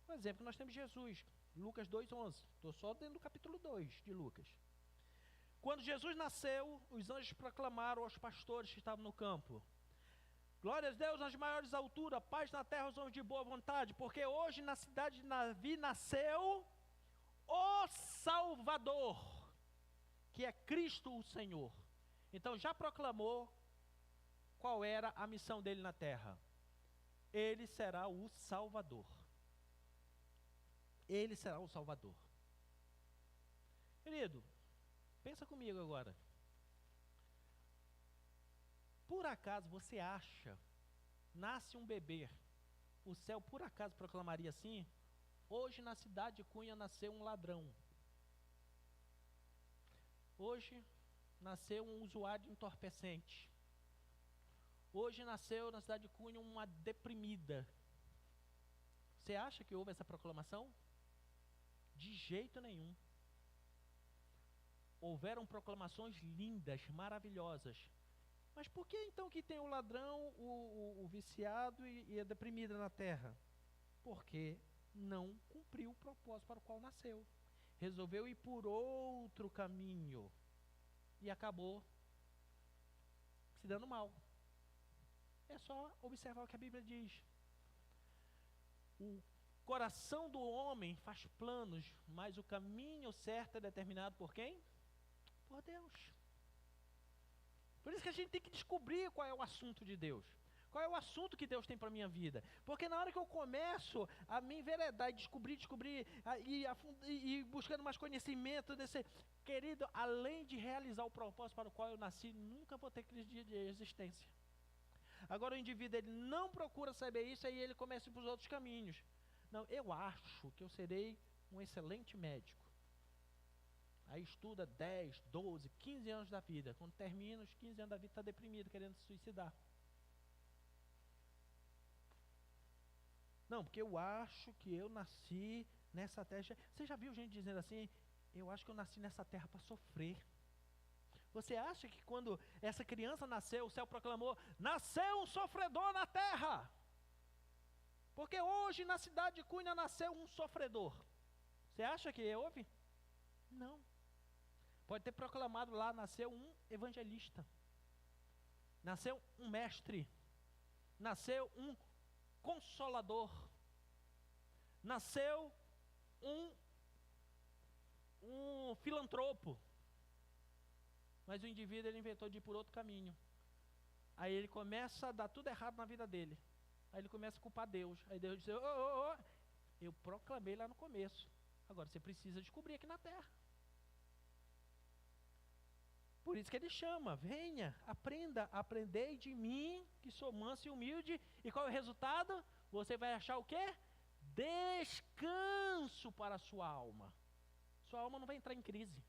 Por exemplo, nós temos Jesus, Lucas 2:11. Estou só dentro do capítulo 2 de Lucas. Quando Jesus nasceu, os anjos proclamaram aos pastores que estavam no campo: glória a Deus nas maiores alturas, paz na terra aos homens de boa vontade, porque hoje na cidade de Davi nasceu o Salvador, que é Cristo o Senhor. Então já proclamou qual era a missão dele na terra. Ele será o Salvador. Ele será o Salvador. Querido, pensa comigo agora. Por acaso você acha, nasce um bebê, o céu por acaso proclamaria assim? Hoje na cidade de Cunha nasceu um ladrão. Hoje nasceu um usuário de entorpecente. Hoje nasceu na cidade de Cunha uma deprimida. Você acha que houve essa proclamação? De jeito nenhum. Houveram proclamações lindas, maravilhosas. Mas por que então que tem o ladrão, o viciado e a deprimida na terra? Porque não cumpriu o propósito para o qual nasceu. Resolveu ir por outro caminho. E acabou se dando mal. É só observar o que a Bíblia diz. O coração do homem faz planos, mas o caminho certo é determinado por quem? Por Deus. Por isso que a gente tem que descobrir qual é o assunto de Deus. Qual é o assunto que Deus tem para a minha vida? Porque na hora que eu começo a me enveredar e descobrir, e buscando mais conhecimento desse... Querido, além de realizar o propósito para o qual eu nasci, nunca vou ter crise de existência. Agora o indivíduo ele não procura saber isso, aí ele começa a ir para os outros caminhos. Não, eu acho que eu serei um excelente médico. Aí estuda 10, 12, 15 anos da vida. Quando termina os 15 anos da vida, está deprimido, querendo se suicidar. Não, porque eu acho que eu nasci nessa terra. Você já viu gente dizendo assim, eu acho que eu nasci nessa terra para sofrer. Você acha que quando essa criança nasceu, o céu proclamou, nasceu um sofredor na terra? Porque hoje na cidade de Cunha nasceu um sofredor. Você acha que houve? Não. Pode ter proclamado lá, nasceu um evangelista. nasceu um mestre, nasceu um consolador, nasceu um filantropo. Mas o indivíduo, ele inventou de ir por outro caminho. Aí ele começa a dar tudo errado na vida dele. Aí ele começa a culpar Deus. Aí Deus diz: eu proclamei lá no começo. Agora você precisa descobrir aqui na terra. Por isso que ele chama: venha, aprenda, aprendei de mim, que sou manso e humilde. E qual é o resultado? Você vai achar o quê? Descanso para a sua alma. Sua alma não vai entrar em crise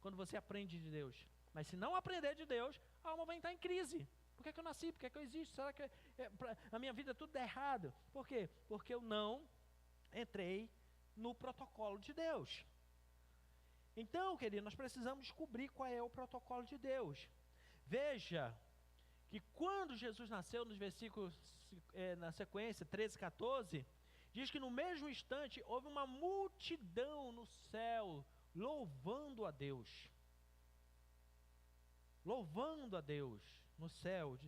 quando você aprende de Deus. Mas se não aprender de Deus, a alma vai entrar em crise. Por que eu nasci? Por que eu existo? Será que a minha vida tudo dá errado? Por quê? Porque eu não entrei no protocolo de Deus. Então, querido, nós precisamos descobrir qual é o protocolo de Deus. Veja que quando Jesus nasceu, nos versículos na sequência 13 e 14, diz que no mesmo instante houve uma multidão no céu louvando a Deus. Louvando a Deus no céu,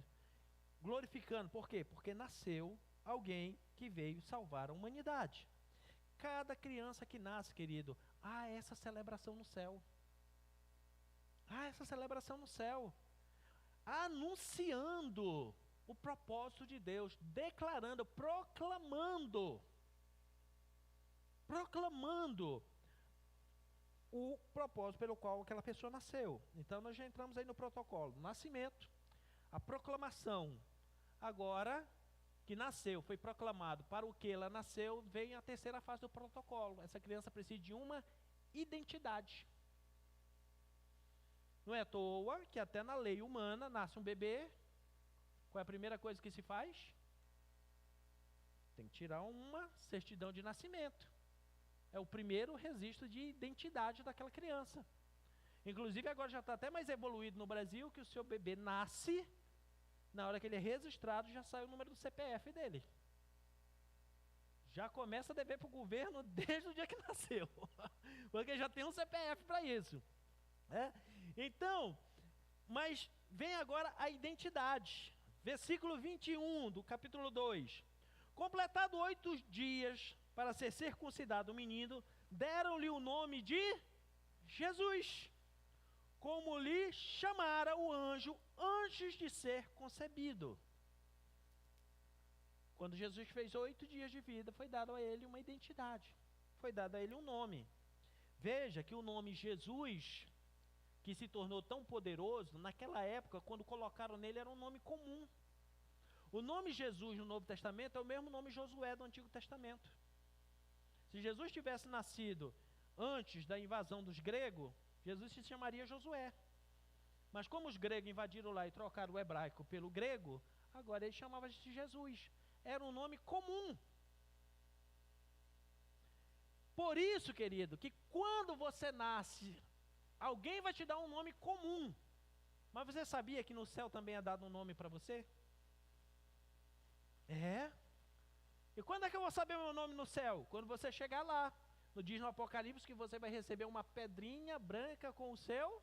glorificando. Por quê? Porque nasceu alguém que veio salvar a humanidade. Cada criança que nasce, querido, há essa celebração no céu. Há essa celebração no céu. Anunciando o propósito de Deus, declarando, proclamando o propósito pelo qual aquela pessoa nasceu. Então nós já entramos aí no protocolo: nascimento, a proclamação. Agora que nasceu, foi proclamado para o que ela nasceu, vem a terceira fase do protocolo. Essa criança precisa de uma identidade. Não é à toa que até na lei humana nasce um bebê. Qual é a primeira coisa que se faz? Tem que tirar uma certidão de nascimento. É o primeiro registro de identidade daquela criança. Inclusive agora já está até mais evoluído no Brasil, que o seu bebê nasce, na hora que ele é registrado, já sai o número do CPF dele. Já começa a dever para o governo desde o dia que nasceu, porque já tem um CPF para isso. Então, mas vem agora a identidade. Versículo 21 do capítulo 2. Completado 8 dias para ser circuncidado o menino, deram-lhe o nome de Jesus, como lhe chamara o anjo antes de ser concebido. Quando Jesus fez 8 dias de vida, foi dado a ele uma identidade, foi dado a ele um nome. Veja que o nome Jesus, que se tornou tão poderoso, naquela época, quando colocaram nele, era um nome comum. O nome Jesus no Novo Testamento é o mesmo nome Josué do Antigo Testamento. Se Jesus tivesse nascido antes da invasão dos gregos, Jesus se chamaria Josué. Mas como os gregos invadiram lá e trocaram o hebraico pelo grego, agora ele chamava-se de Jesus. Era um nome comum. Por isso, querido, que quando você nasce, alguém vai te dar um nome comum. Mas você sabia que no céu também é dado um nome para você? E quando é que eu vou saber o meu nome no céu? Quando você chegar lá. Diz no Apocalipse que você vai receber uma pedrinha branca com o seu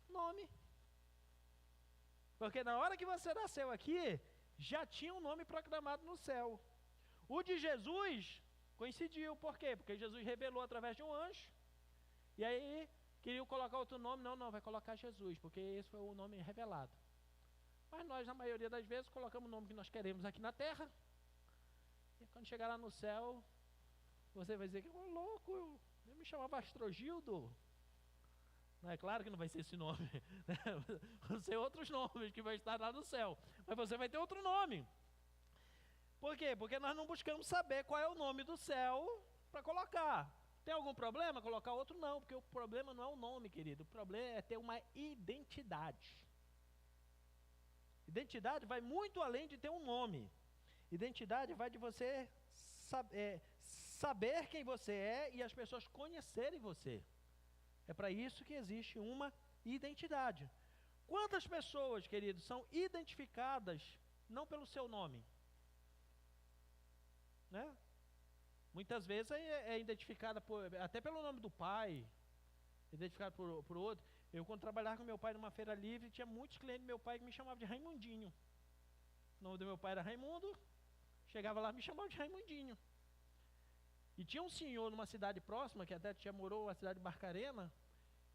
nome. Porque na hora que você nasceu aqui, já tinha um nome proclamado no céu. O de Jesus coincidiu. Por quê? Porque Jesus revelou através de um anjo. E aí queriam colocar outro nome. Não, vai colocar Jesus, porque esse foi o nome revelado. Mas nós, na maioria das vezes, colocamos o nome que nós queremos aqui na terra. E quando chegar lá no céu, você vai dizer que louco, eu me chamava Astrogildo. Não é claro que não vai ser esse nome, né? Vão ser outros nomes que vai estar lá no céu. Mas você vai ter outro nome. Por quê? Porque nós não buscamos saber qual é o nome do céu para colocar. Tem algum problema colocar outro? Não, porque o problema não é o nome, querido. O problema é ter uma identidade. Identidade vai muito além de ter um nome. Identidade vai de você saber quem você é e as pessoas conhecerem você. É para isso que existe uma identidade. Quantas pessoas, queridos, são identificadas não pelo seu nome? Né? Muitas vezes é identificada até pelo nome do pai, identificada por outro. Eu, quando trabalhava com meu pai numa feira livre, tinha muitos clientes do meu pai que me chamavam de Raimundinho. O nome do meu pai era Raimundo, chegava lá e me chamava de Raimundinho. E tinha um senhor numa cidade próxima, que até tinha morou, a cidade de Barcarena,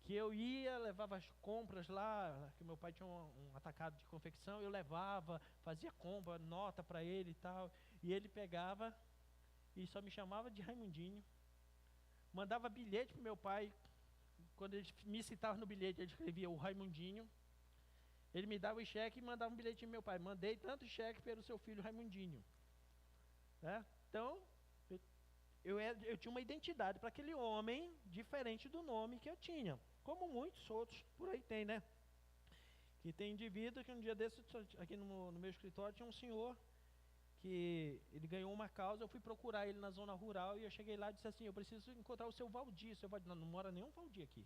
que eu ia, levava as compras lá, que meu pai tinha um atacado de confecção, eu levava, fazia compra, nota para ele e tal, e ele pegava e só me chamava de Raimundinho. Mandava bilhete para meu pai, quando ele me citava no bilhete, ele escrevia o Raimundinho. Ele me dava o cheque e mandava um bilhete para meu pai. Mandei tanto cheque pelo seu filho Raimundinho. Né? Então, eu tinha uma identidade para aquele homem diferente do nome que eu tinha. Como muitos outros por aí tem, né? Que tem indivíduo que um dia desse, aqui no meu escritório, tinha um senhor que ele ganhou uma causa, eu fui procurar ele na zona rural e eu cheguei lá e disse assim, eu preciso encontrar o seu Valdir. Seu Valdir, não mora nenhum Valdir aqui.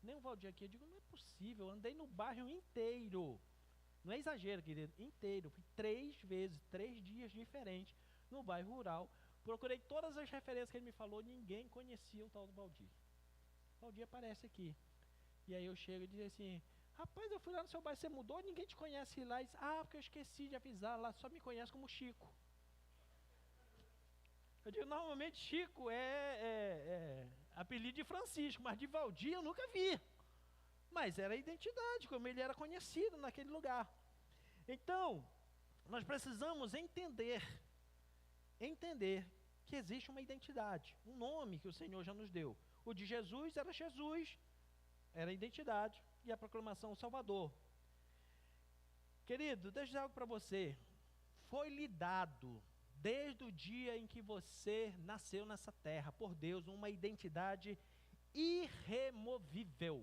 Nenhum Valdir aqui. Eu digo, não é possível, eu andei no bairro inteiro. Não é exagero, querido, inteiro. Fui 3 vezes, 3 dias diferentes no bairro rural. Procurei todas as referências que ele me falou, ninguém conhecia o tal do Valdir. O Valdir aparece aqui. E aí eu chego e digo assim, rapaz, eu fui lá no seu bairro, você mudou, ninguém te conhece lá. E diz, porque eu esqueci de avisar, lá só me conhece como Chico. Eu digo, normalmente Chico é apelido de Francisco, mas de Valdir eu nunca vi. Mas era a identidade, como ele era conhecido naquele lugar. Então, nós precisamos entender que existe uma identidade, um nome que o Senhor já nos deu. O de Jesus, era a identidade, e a proclamação Salvador. Querido, deixa eu dizer algo para você. Foi lhe dado, desde o dia em que você nasceu nessa terra, por Deus, uma identidade irremovível.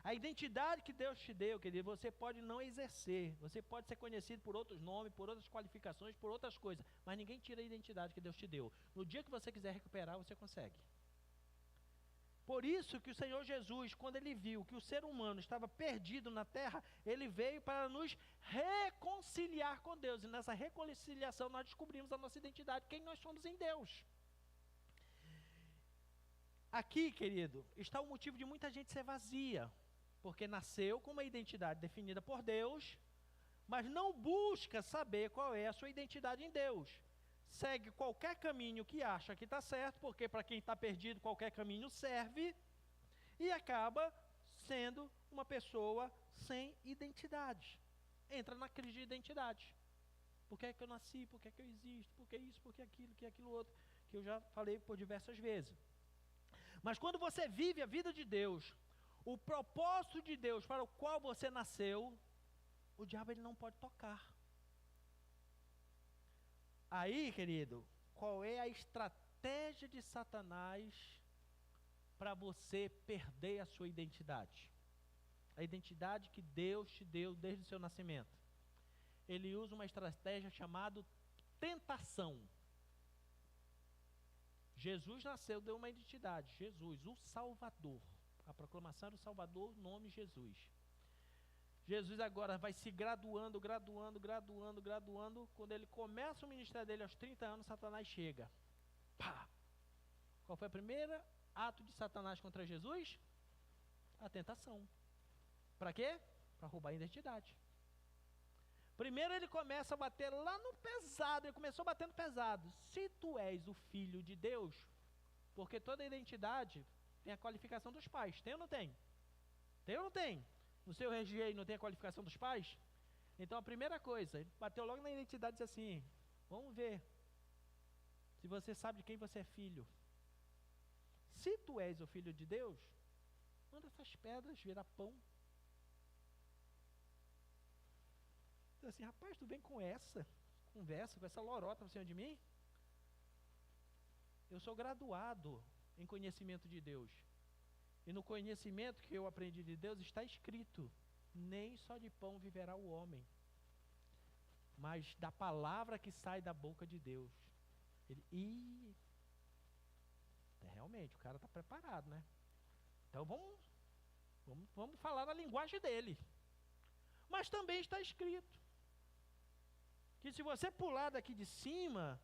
A identidade que Deus te deu, querido, você pode não exercer, você pode ser conhecido por outros nomes, por outras qualificações, por outras coisas, mas ninguém tira a identidade que Deus te deu. No dia que você quiser recuperar, você consegue. Por isso que o Senhor Jesus, quando ele viu que o ser humano estava perdido na terra, ele veio para nos reconciliar com Deus. E nessa reconciliação nós descobrimos a nossa identidade, quem nós somos em Deus. Aqui, querido, está o motivo de muita gente ser vazia, porque nasceu com uma identidade definida por Deus, mas não busca saber qual é a sua identidade em Deus. Segue qualquer caminho que acha que está certo, porque para quem está perdido qualquer caminho serve, e acaba sendo uma pessoa sem identidade. Entra na crise de identidade. Por que é que eu nasci? Por que é que eu existo? Por que isso? Por que aquilo outro? Que eu já falei por diversas vezes. Mas quando você vive a vida de Deus, o propósito de Deus para o qual você nasceu, o diabo ele não pode tocar. Aí, querido, qual é a estratégia de Satanás para você perder a sua identidade? A identidade que Deus te deu desde o seu nascimento. Ele usa uma estratégia chamada tentação. Jesus nasceu, deu uma identidade. Jesus, o Salvador. A proclamação era o Salvador, nome Jesus. Jesus agora vai se graduando. Quando ele começa o ministério dele aos 30 anos, Satanás chega. Pá! Qual foi o primeiro ato de Satanás contra Jesus? A tentação. Para quê? Para roubar a identidade. Primeiro ele começa a bater lá no pesado, ele começou batendo pesado. Se tu és o filho de Deus, porque toda identidade tem a qualificação dos pais, tem ou não tem? Tem ou não tem? No seu RG não tem a qualificação dos pais? Então a primeira coisa, ele bateu logo na identidade e disse assim, vamos ver se você sabe de quem você é filho. Se tu és o filho de Deus, manda essas pedras virar pão. Então assim, rapaz, tu vem com essa conversa, com essa lorota por cima de mim? Eu sou graduado em conhecimento de Deus. E no conhecimento que eu aprendi de Deus está escrito, nem só de pão viverá o homem, mas da palavra que sai da boca de Deus. Realmente, o cara está preparado, né? Então vamos falar na linguagem dele. Mas também está escrito que se você pular daqui de cima,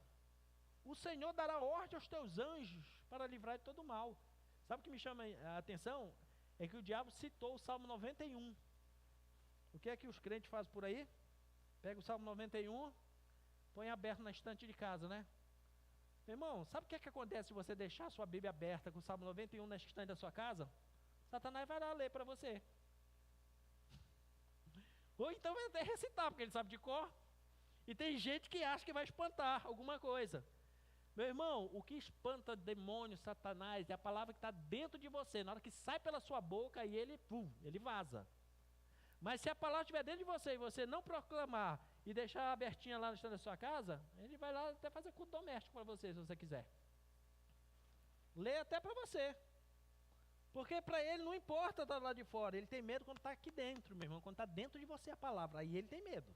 o Senhor dará ordem aos teus anjos para livrar de todo mal. Sabe o que me chama a atenção? é que o diabo citou o Salmo 91. O que é que os crentes fazem por aí? Pega o Salmo 91, põe aberto na estante de casa, né? Meu irmão, sabe o que é que acontece se você deixar a sua Bíblia aberta com o Salmo 91 na estante da sua casa? Satanás vai lá ler para você. Ou então vai até recitar, porque ele sabe de cor. E tem gente que acha que vai espantar alguma coisa. Meu irmão, o que espanta demônio, Satanás, é a palavra que está dentro de você. Na hora que sai pela sua boca, aí ele vaza. Mas se a palavra estiver dentro de você e você não proclamar e deixar abertinha lá no estante da sua casa, ele vai lá até fazer culto doméstico para você, se você quiser. Lê até para você. Porque para ele não importa estar lá de fora, ele tem medo quando está aqui dentro, meu irmão, quando está dentro de você a palavra, aí ele tem medo.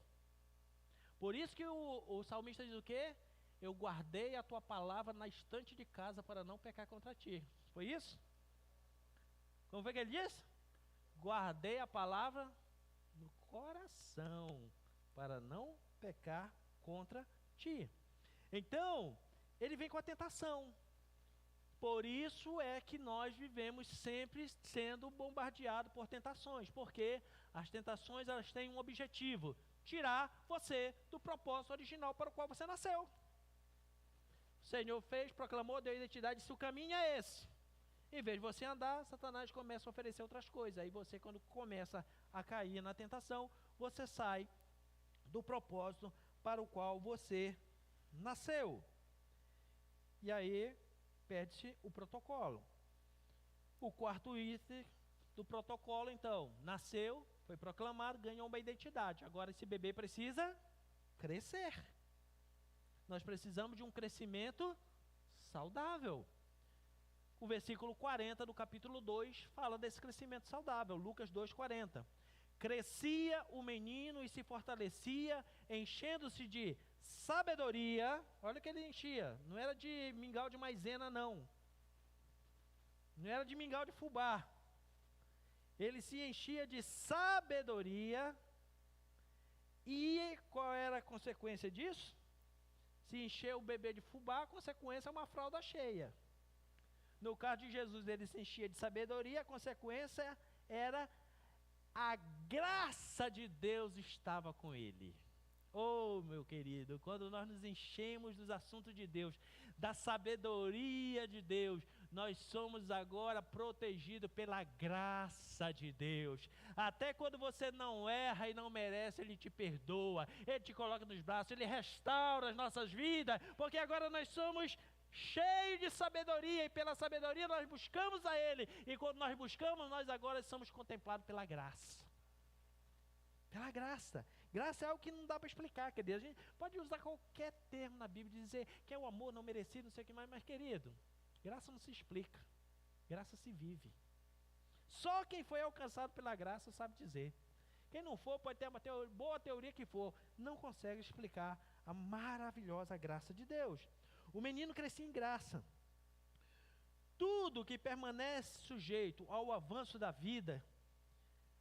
Por isso que o salmista diz o quê? Eu guardei a tua palavra na estante de casa para não pecar contra ti. Foi isso? Como foi que ele disse? Guardei a palavra no coração para não pecar contra ti. Então, ele vem com a tentação. Por isso é que nós vivemos sempre sendo bombardeados por tentações, porque as tentações elas têm um objetivo: tirar você do propósito original para o qual você nasceu. O Senhor fez, proclamou, deu identidade, disse: o caminho é esse. Em vez de você andar, Satanás começa a oferecer outras coisas. Aí você, quando começa a cair na tentação, você sai do propósito para o qual você nasceu. E aí perde-se o protocolo. O quarto item do protocolo, então, nasceu, foi proclamado, ganhou uma identidade. Agora esse bebê precisa crescer. Nós precisamos de um crescimento saudável. O versículo 40 do capítulo 2 fala desse crescimento saudável, Lucas 2:40. Crescia o menino e se fortalecia, enchendo-se de sabedoria. Olha o que ele enchia, não era de mingau de maisena não. Não era de mingau de fubá. Ele se enchia de sabedoria. E qual era a consequência disso? Se encher o bebê de fubá, a consequência é uma fralda cheia. No caso de Jesus, ele se enchia de sabedoria, a consequência era a graça de Deus estava com ele. Oh, meu querido, quando nós nos enchemos dos assuntos de Deus, da sabedoria de Deus, nós somos agora protegidos pela graça de Deus. Até quando você não erra e não merece, Ele te perdoa, Ele te coloca nos braços, Ele restaura as nossas vidas, porque agora nós somos cheios de sabedoria, e pela sabedoria nós buscamos a Ele, e quando nós buscamos, nós agora somos contemplados pela graça. Pela graça. Graça é algo que não dá para explicar, querido. A gente pode usar qualquer termo na Bíblia e dizer que é o amor não merecido, não sei o que mais, mas querido, graça não se explica, graça se vive. Só quem foi alcançado pela graça sabe dizer. Quem não for, pode ter uma boa teoria que for, não consegue explicar a maravilhosa graça de Deus. O menino crescia em graça. Tudo que permanece sujeito ao avanço da vida,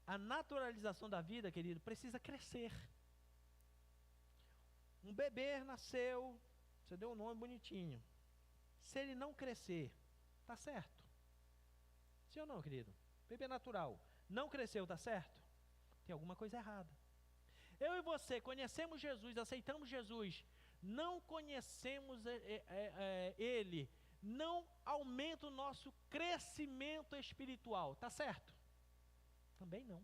a naturalização da vida, querido, precisa crescer. Um bebê nasceu, você deu um nome bonitinho. Se ele não crescer, está certo? Sim ou não, querido? Bebê natural, não cresceu, está certo? Tem alguma coisa errada. Eu e você conhecemos Jesus, aceitamos Jesus, não conhecemos Ele, não aumenta o nosso crescimento espiritual, está certo? Também não.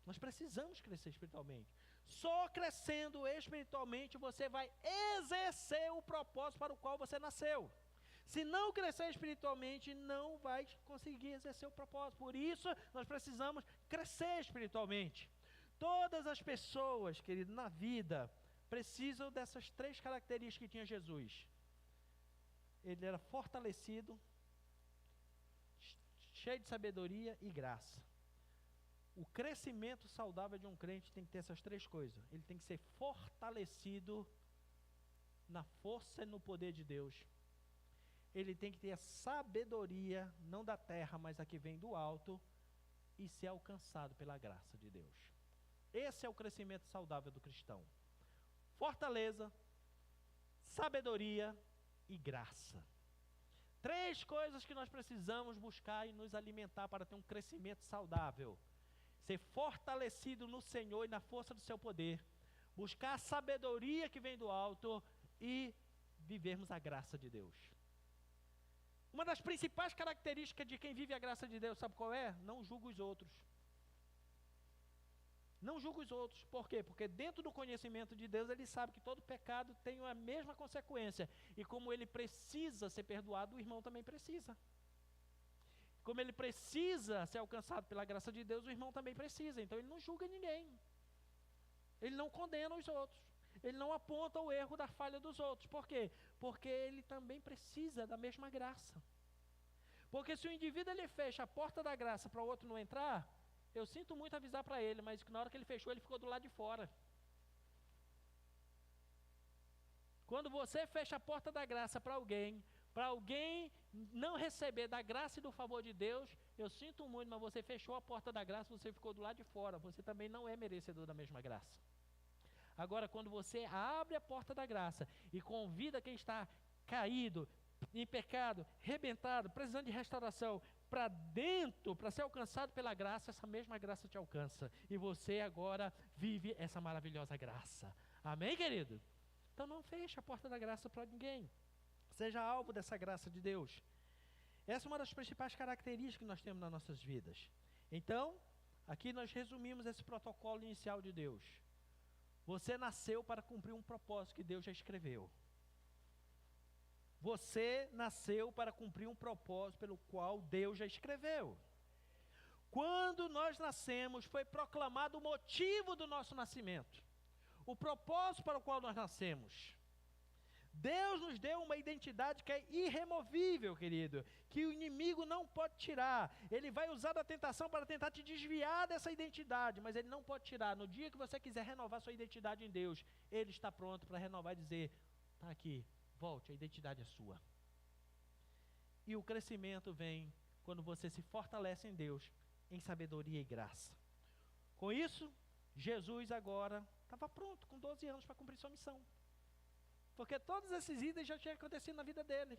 Nós precisamos crescer espiritualmente. Só crescendo espiritualmente você vai exercer o propósito para o qual você nasceu. Se não crescer espiritualmente, não vai conseguir exercer o propósito. Por isso, nós precisamos crescer espiritualmente. Todas as pessoas, querido, na vida, precisam dessas três características que tinha Jesus. Ele era fortalecido, cheio de sabedoria e graça. O crescimento saudável de um crente tem que ter essas três coisas. Ele tem que ser fortalecido na força e no poder de Deus. Ele tem que ter a sabedoria, não da terra, mas a que vem do alto, e ser alcançado pela graça de Deus. Esse é o crescimento saudável do cristão. Fortaleza, sabedoria e graça. 3 coisas que nós precisamos buscar e nos alimentar para ter um crescimento saudável. Ser fortalecido no Senhor e na força do seu poder. Buscar a sabedoria que vem do alto e vivermos a graça de Deus. Uma das principais características de quem vive a graça de Deus, sabe qual é? Não julga os outros. Não julga os outros. Por quê? Porque dentro do conhecimento de Deus, ele sabe que todo pecado tem a mesma consequência. E como ele precisa ser perdoado, o irmão também precisa. Como ele precisa ser alcançado pela graça de Deus, o irmão também precisa. Então ele não julga ninguém. Ele não condena os outros. Ele não aponta o erro da falha dos outros. Por quê? Porque ele também precisa da mesma graça. Porque se o indivíduo ele fecha a porta da graça para o outro não entrar, eu sinto muito avisar para ele, mas na hora que ele fechou, ele ficou do lado de fora. Quando você fecha a porta da graça para alguém não receber da graça e do favor de Deus, eu sinto muito, mas você fechou a porta da graça, você ficou do lado de fora, você também não é merecedor da mesma graça. Agora, quando você abre a porta da graça e convida quem está caído, em pecado, rebentado, precisando de restauração, para dentro, para ser alcançado pela graça, essa mesma graça te alcança. E você agora vive essa maravilhosa graça. Amém, querido? Então não feche a porta da graça para ninguém. Seja alvo dessa graça de Deus. Essa é uma das principais características que nós temos nas nossas vidas. Então, aqui nós resumimos esse protocolo inicial de Deus. Você nasceu para cumprir um propósito que Deus já escreveu. Você nasceu para cumprir um propósito pelo qual Deus já escreveu. Quando nós nascemos, foi proclamado o motivo do nosso nascimento. O propósito para o qual nós nascemos. Deus nos deu uma identidade que é irremovível, querido, que o inimigo não pode tirar. Ele vai usar da tentação para tentar te desviar dessa identidade, mas ele não pode tirar. No dia que você quiser renovar sua identidade em Deus, ele está pronto para renovar e dizer, está aqui, volte, a identidade é sua. E o crescimento vem quando você se fortalece em Deus, em sabedoria e graça. Com isso, Jesus agora estava pronto, com 12 anos, para cumprir sua missão. Porque todos esses itens já tinham acontecido na vida dele.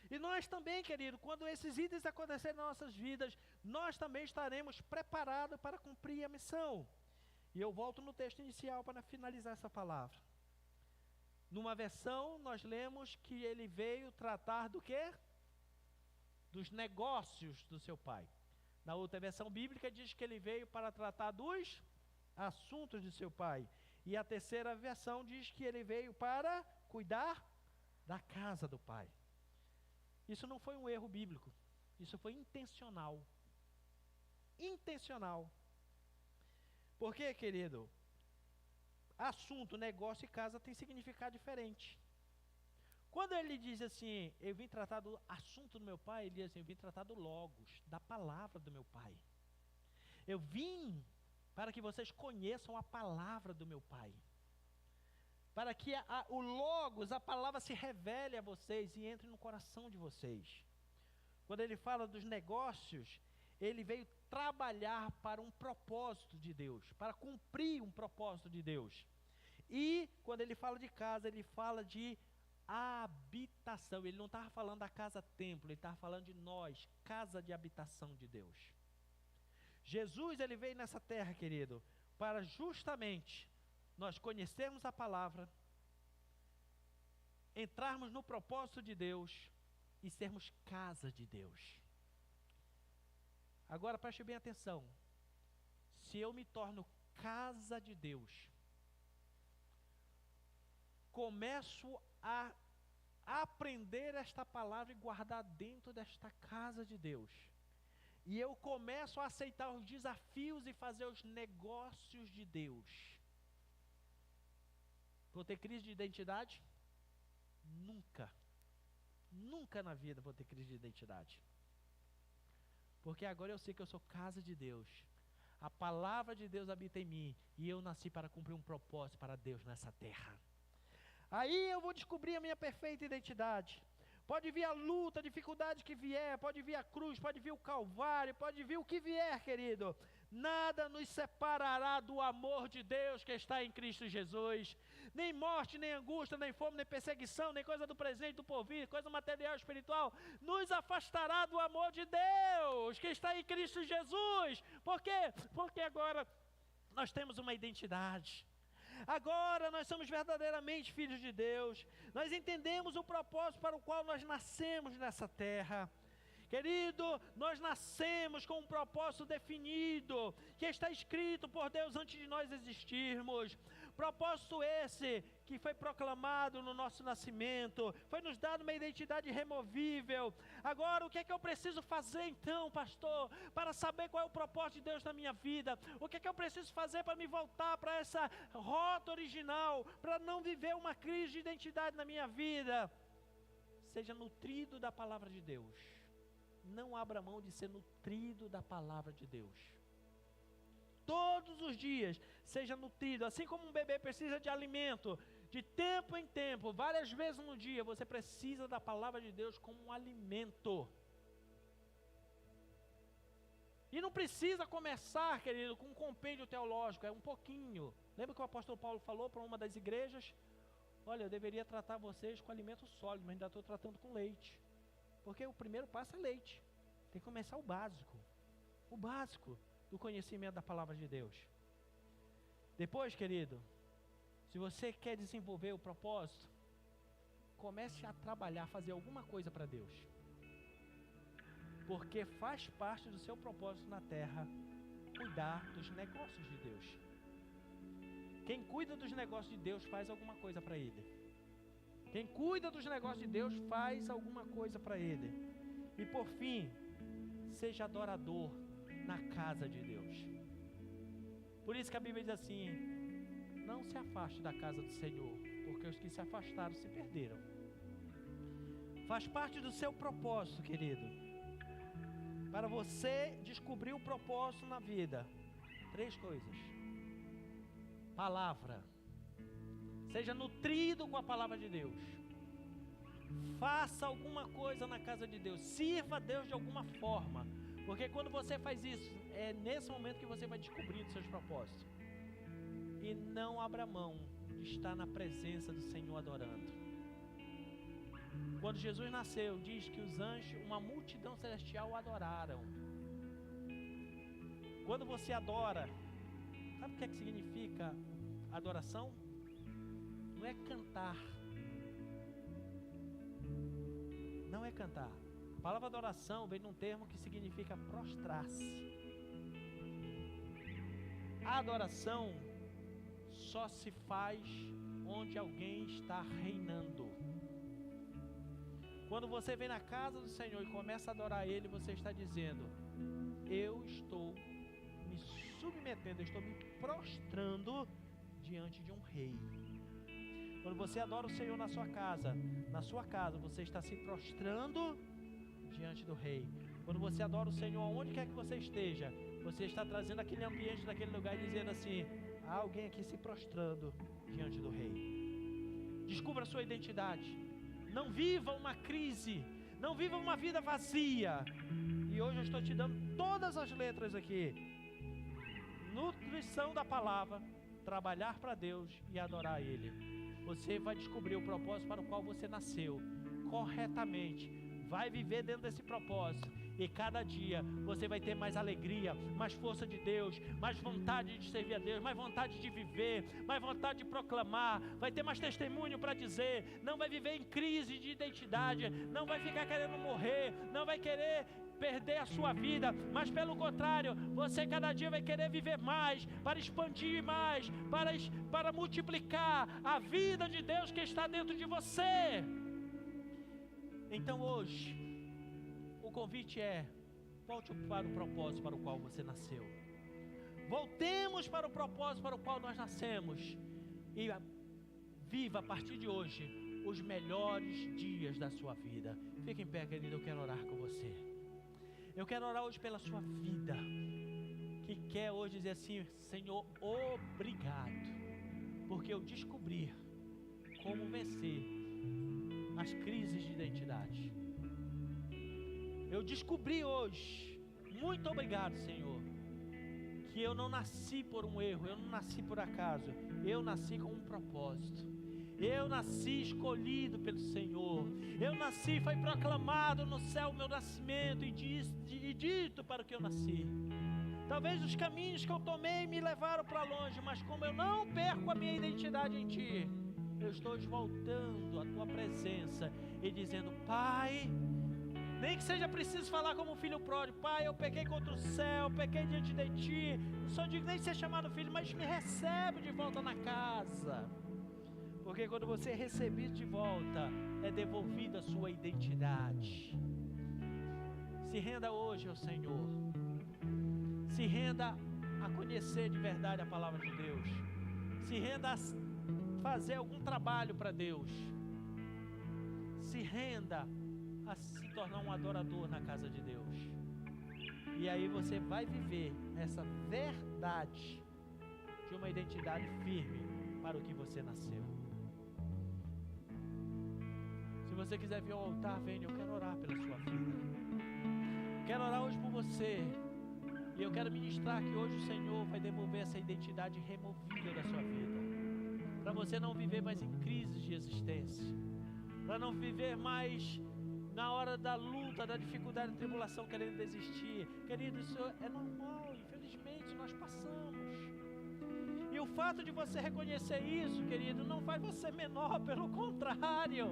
E nós também, querido, quando esses itens acontecerem nas nossas vidas, nós também estaremos preparados para cumprir a missão. E eu volto no texto inicial para finalizar essa palavra. Numa versão, nós lemos que ele veio tratar do quê? Dos negócios do seu pai. Na outra versão bíblica diz que ele veio para tratar dos assuntos de seu pai. E a terceira versão diz que ele veio para cuidar da casa do pai. Isso não foi um erro bíblico. Isso foi intencional. Intencional. Por quê, querido? Assunto, negócio e casa tem significado diferente. Quando ele diz assim, eu vim tratar do assunto do meu pai, ele diz assim, eu vim tratar do logos, da palavra do meu pai. Eu vim para que vocês conheçam a palavra do meu pai. Para que o logos, a palavra se revele a vocês e entre no coração de vocês. Quando ele fala dos negócios, ele veio trabalhar para um propósito de Deus, para cumprir um propósito de Deus. E quando ele fala de casa, ele fala de habitação. Ele não estava falando da casa-templo, ele estava falando de nós, casa de habitação de Deus. Jesus, ele veio nessa terra, querido, para justamente nós conhecermos a palavra, entrarmos no propósito de Deus e sermos casa de Deus. Agora preste bem atenção. Se eu me torno casa de Deus, começo a aprender esta palavra e guardar dentro desta casa de Deus, e eu começo a aceitar os desafios e fazer os negócios de Deus, vou ter crise de identidade? Nunca. Nunca na vida vou ter crise de identidade. Porque agora eu sei que eu sou casa de Deus. A palavra de Deus habita em mim. E eu nasci para cumprir um propósito para Deus nessa terra. Aí eu vou descobrir a minha perfeita identidade. Pode vir a luta, a dificuldade que vier, pode vir a cruz, pode vir o Calvário, pode vir o que vier, querido. Nada nos separará do amor de Deus que está em Cristo Jesus. Nem morte, nem angústia, nem fome, nem perseguição, nem coisa do presente, do porvir, coisa material, espiritual, nos afastará do amor de Deus que está em Cristo Jesus. Por quê? Porque agora nós temos uma identidade. Agora nós somos verdadeiramente filhos de Deus. Nós entendemos o propósito para o qual nós nascemos nessa terra. Querido, nós nascemos com um propósito definido, que está escrito por Deus antes de nós existirmos. Propósito esse que foi proclamado no nosso nascimento, foi nos dado uma identidade irremovível. Agora, o que é que eu preciso fazer então, pastor, para saber qual é o propósito de Deus na minha vida? O que é que eu preciso fazer para me voltar para essa rota original, para não viver uma crise de identidade na minha vida? Seja nutrido da palavra de Deus. Não abra mão de ser nutrido da palavra de Deus. Todos os dias, seja nutrido. Assim como um bebê precisa de alimento, de tempo em tempo, várias vezes no dia, você precisa da palavra de Deus como um alimento. E não precisa começar, querido, com um compêndio teológico, é um pouquinho. Lembra que o apóstolo Paulo falou para uma das igrejas? Olha, eu deveria tratar vocês com alimento sólido, mas ainda estou tratando com leite. Porque o primeiro passo é leite. Tem que começar o básico do conhecimento da palavra de Deus. Depois, querido, se você quer desenvolver o propósito, comece a trabalhar, fazer alguma coisa para Deus. Porque faz parte do seu propósito na terra, cuidar dos negócios de Deus. Quem cuida dos negócios de Deus faz alguma coisa para Ele. Quem cuida dos negócios de Deus faz alguma coisa para Ele. E por fim, seja adorador na casa de Deus. Por isso que a Bíblia diz assim: não se afaste da casa do Senhor, porque os que se afastaram se perderam. Faz parte do seu propósito, querido. Para você descobrir o propósito na vida, 3 coisas. Palavra. Seja nutrido com a palavra de Deus. Faça alguma coisa na casa de Deus. Sirva a Deus de alguma forma. Porque quando você faz isso, é nesse momento que você vai descobrindo seus propósitos. E não abra mão de estar na presença do Senhor adorando. Quando Jesus nasceu, diz que os anjos, uma multidão celestial o adoraram. Quando você adora, sabe o que é que significa adoração? Não é cantar. Não é cantar. A palavra adoração vem de um termo que significa prostrar-se. A adoração só se faz onde alguém está reinando. Quando você vem na casa do Senhor e começa a adorar Ele, você está dizendo: eu estou me submetendo, eu estou me prostrando diante de um rei. Quando você adora o Senhor na sua casa, você está se prostrando diante do rei. Quando você adora o Senhor onde quer que você esteja, você está trazendo aquele ambiente daquele lugar e dizendo assim: há alguém aqui se prostrando diante do rei. Descubra a sua identidade. Não viva uma crise, não viva uma vida vazia. E hoje eu estou te dando todas as letras aqui. Nutrição da palavra, trabalhar para Deus e adorar Ele. Você vai descobrir o propósito para o qual você nasceu corretamente. Vai viver dentro desse propósito. E cada dia você vai ter mais alegria, mais força de Deus, mais vontade de servir a Deus, mais vontade de viver, mais vontade de proclamar. Vai ter mais testemunho para dizer. Não vai viver em crise de identidade. Não vai ficar querendo morrer. Não vai querer perder a sua vida, mas pelo contrário, você cada dia vai querer viver mais, para expandir mais, para multiplicar a vida de Deus que está dentro de você. Então hoje, o convite é: volte para o propósito para o qual você nasceu. Voltemos para o propósito para o qual nós nascemos e viva a partir de hoje os melhores dias da sua vida. Fique em pé, querido, eu quero orar com você. Eu quero orar hoje pela sua vida, que quer hoje dizer assim: Senhor, obrigado, porque eu descobri como vencer as crises de identidade. Eu descobri hoje, muito obrigado, Senhor, que eu não nasci por um erro, eu não nasci por acaso, eu nasci com um propósito. Eu nasci escolhido pelo Senhor. Eu nasci, foi proclamado no céu o meu nascimento e dito para o que eu nasci. Talvez os caminhos que eu tomei me levaram para longe, mas como eu não perco a minha identidade em Ti, eu estou voltando à Tua presença e dizendo: Pai, nem que seja preciso falar como filho pródigo: Pai, eu pequei contra o céu, pequei diante de Ti, não sou digno nem de ser chamado filho, mas me recebe de volta na casa. Porque quando você é recebido de volta, é devolvida a sua identidade. Se renda hoje ao Senhor. Se renda a conhecer de verdade a palavra de Deus. Se renda a fazer algum trabalho para Deus. Se renda a se tornar um adorador na casa de Deus. E aí você vai viver essa verdade de uma identidade firme para o que você nasceu. Se você quiser vir ao altar, venha, eu quero orar pela sua vida. Quero orar hoje por você. E eu quero ministrar que hoje o Senhor vai devolver essa identidade removida da sua vida. Para você não viver mais em crises de existência. Para não viver mais na hora da luta, da dificuldade, da tribulação, querendo desistir. Querido, isso é normal, infelizmente nós passamos. E o fato de você reconhecer isso, querido, não faz você menor, pelo contrário.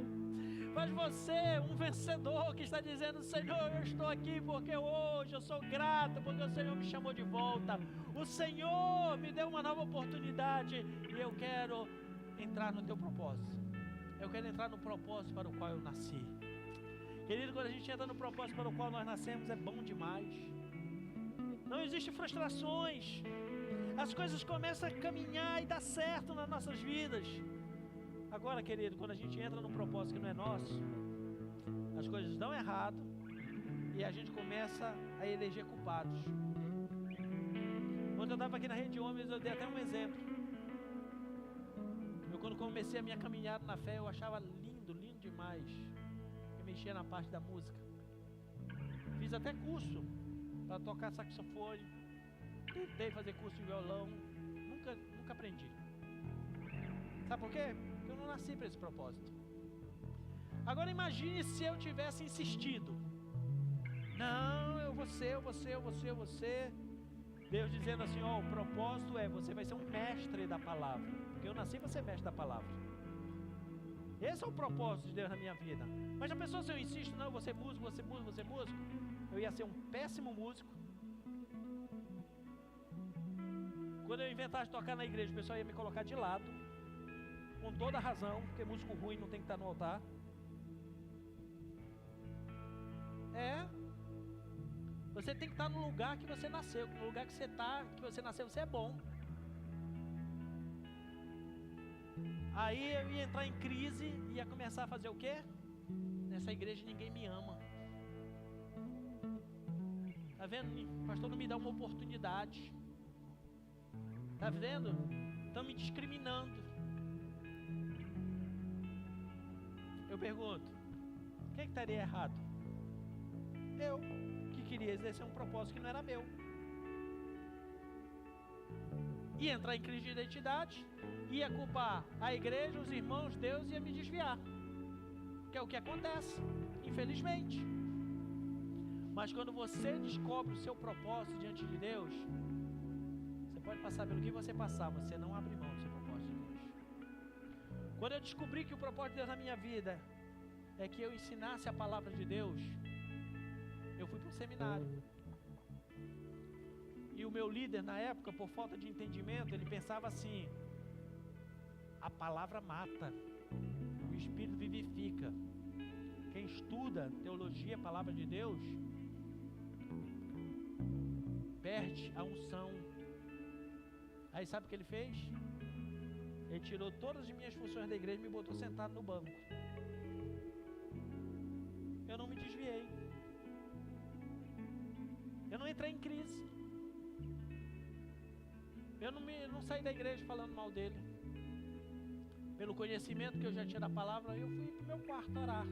Faz você um vencedor que está dizendo: Senhor, eu estou aqui porque hoje eu sou grato, porque o Senhor me chamou de volta. O Senhor me deu uma nova oportunidade e eu quero entrar no teu propósito. Eu quero entrar no propósito para o qual eu nasci. Querido, quando a gente entra no propósito para o qual nós nascemos, é bom demais. Não existem frustrações. As coisas começam a caminhar e dar certo nas nossas vidas. Agora, querido, quando a gente entra num propósito que não é nosso, as coisas dão errado e a gente começa a eleger culpados. Quando eu estava aqui na Rede Homens, eu dei até um exemplo. Eu, quando comecei a minha caminhada na fé, eu achava lindo, lindo demais. Eu mexia na parte da música. Fiz até curso para tocar saxofone. Tentei fazer curso de violão. Nunca aprendi. Sabe por quê? Porque eu não nasci para esse propósito. Agora imagine se eu tivesse insistido. Não, eu vou ser. Deus dizendo assim: ó, o propósito é, você vai ser um mestre da palavra. Porque eu nasci para ser mestre da palavra. Esse é o propósito de Deus na minha vida. Mas a pessoa, se eu insisto: não, eu vou ser músico, eu ia ser um péssimo músico. Quando eu inventasse de tocar na igreja, o pessoal ia me colocar de lado. Com toda a razão, porque músico ruim não tem que estar no altar. Você tem que estar no lugar que você nasceu. No lugar que você nasceu, você é bom. Aí eu ia entrar em crise e ia começar a fazer o quê? Nessa igreja ninguém me ama. Tá vendo? O pastor não me dá uma oportunidade. Tá vendo? Estão me discriminando. Eu pergunto: quem que estaria errado? Eu, que queria exercer um propósito que não era meu. Ia entrar em crise de identidade, ia culpar a igreja, os irmãos, Deus, ia me desviar. Que é o que acontece, infelizmente. Mas quando você descobre o seu propósito diante de Deus, você pode passar pelo que você passar, você não abre mão do seu propósito de Deus. Quando eu descobri que o propósito de Deus na minha vida é que eu ensinasse a palavra de Deus, eu fui para um seminário. E o meu líder na época, por falta de entendimento, ele pensava assim: a palavra mata, o Espírito vivifica. Quem estuda teologia, a palavra de Deus, perde a unção. Aí sabe o que ele fez? Ele tirou todas as minhas funções da igreja e me botou sentado no banco. Eu não me desviei. Eu não entrei em crise. Eu não saí da igreja falando mal dele. pelo conhecimento que eu já tinha da palavra, eu fui para o meu quarto orar.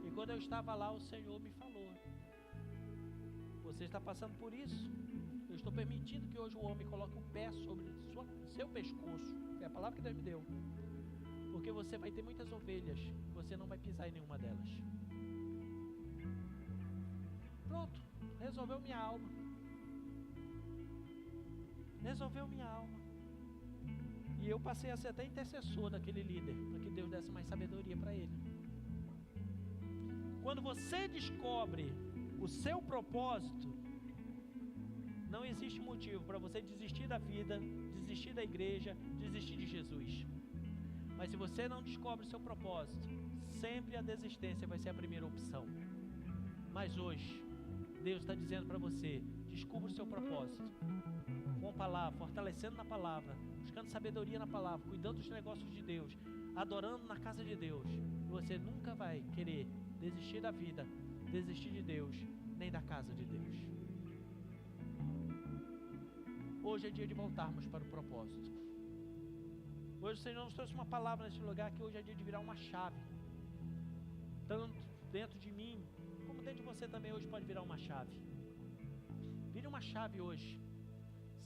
E quando eu estava lá, o Senhor me falou: você está passando por isso? Eu estou permitindo que hoje o homem coloque o pé sobre seu pescoço. É a palavra que Deus me deu. Porque você vai ter muitas ovelhas, você não vai pisar em nenhuma delas. Pronto, resolveu minha alma. Resolveu minha alma. E eu passei a ser até intercessor daquele líder, para que Deus desse mais sabedoria para ele. Quando você descobre o seu propósito, não existe motivo para você desistir da vida, desistir da igreja, desistir de Jesus. Mas se você não descobre o seu propósito, sempre a desistência vai ser a primeira opção. Mas hoje, Deus está dizendo para você: descubra o seu propósito. Com a palavra, fortalecendo na palavra, buscando sabedoria na palavra, cuidando dos negócios de Deus, adorando na casa de Deus. Você nunca vai querer desistir da vida, desistir de Deus, nem da casa de Deus. Hoje é dia de voltarmos para o propósito. Hoje o Senhor nos trouxe uma palavra nesse lugar, que hoje é dia de virar uma chave. Tanto dentro de mim, como dentro de você também hoje pode virar uma chave. Vire uma chave hoje.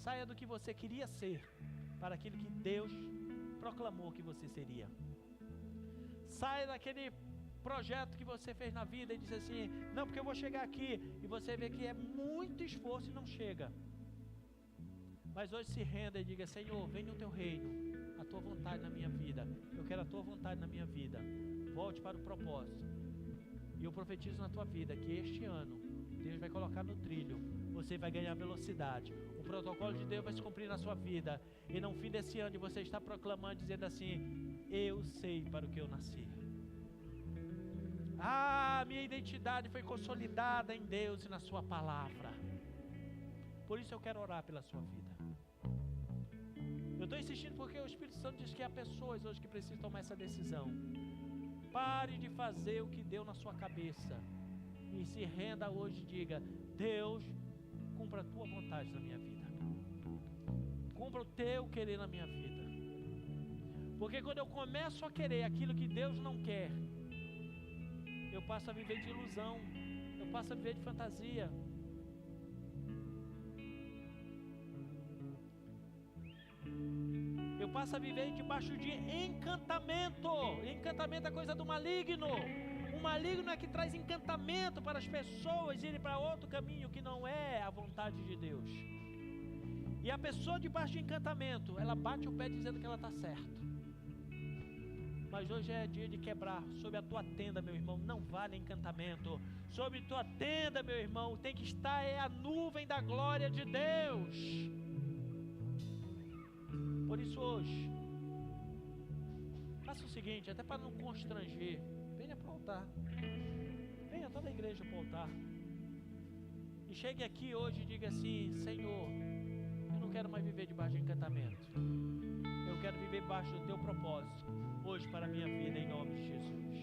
Saia do que você queria ser para aquilo que Deus proclamou que você seria. Saia daquele projeto que você fez na vida e disse assim: não, porque eu vou chegar aqui, e você vê que é muito esforço e não chega. Mas hoje se renda e diga: Senhor, venha o teu reino, a tua vontade na minha vida. Eu quero a tua vontade na minha vida. Volte para o propósito. E eu profetizo na tua vida que este ano Deus vai colocar no trilho. Você vai ganhar velocidade. O protocolo de Deus vai se cumprir na sua vida. E no fim desse ano você está proclamando, dizendo assim: eu sei para o que eu nasci. Minha identidade foi consolidada em Deus e na sua palavra. Por isso eu quero orar pela sua vida. Eu estou insistindo porque o Espírito Santo diz que há pessoas hoje que precisam tomar essa decisão. Pare de fazer o que deu na sua cabeça e se renda hoje e diga: Deus, cumpra a tua vontade na minha vida. Cumpra o teu querer na minha vida. Porque quando eu começo a querer aquilo que Deus não quer, eu passo a viver de ilusão, eu passo a viver de fantasia. Eu passo a viver debaixo de encantamento. Encantamento é coisa do maligno. O maligno é que traz encantamento para as pessoas irem para outro caminho que não é a vontade de Deus. E a pessoa debaixo de encantamento, ela bate o pé dizendo que ela está certa. Mas hoje é dia de quebrar. Sobre a tua tenda, meu irmão, não vale encantamento. Sobre tua tenda, meu irmão, tem que estar a nuvem da glória de Deus. Por isso hoje, faça o seguinte, até para não constranger, venha para o altar. Venha toda a igreja para o altar. E chegue aqui hoje e diga assim: Senhor, eu não quero mais viver debaixo de encantamento. Eu quero viver debaixo do teu propósito hoje para a minha vida, em nome de Jesus.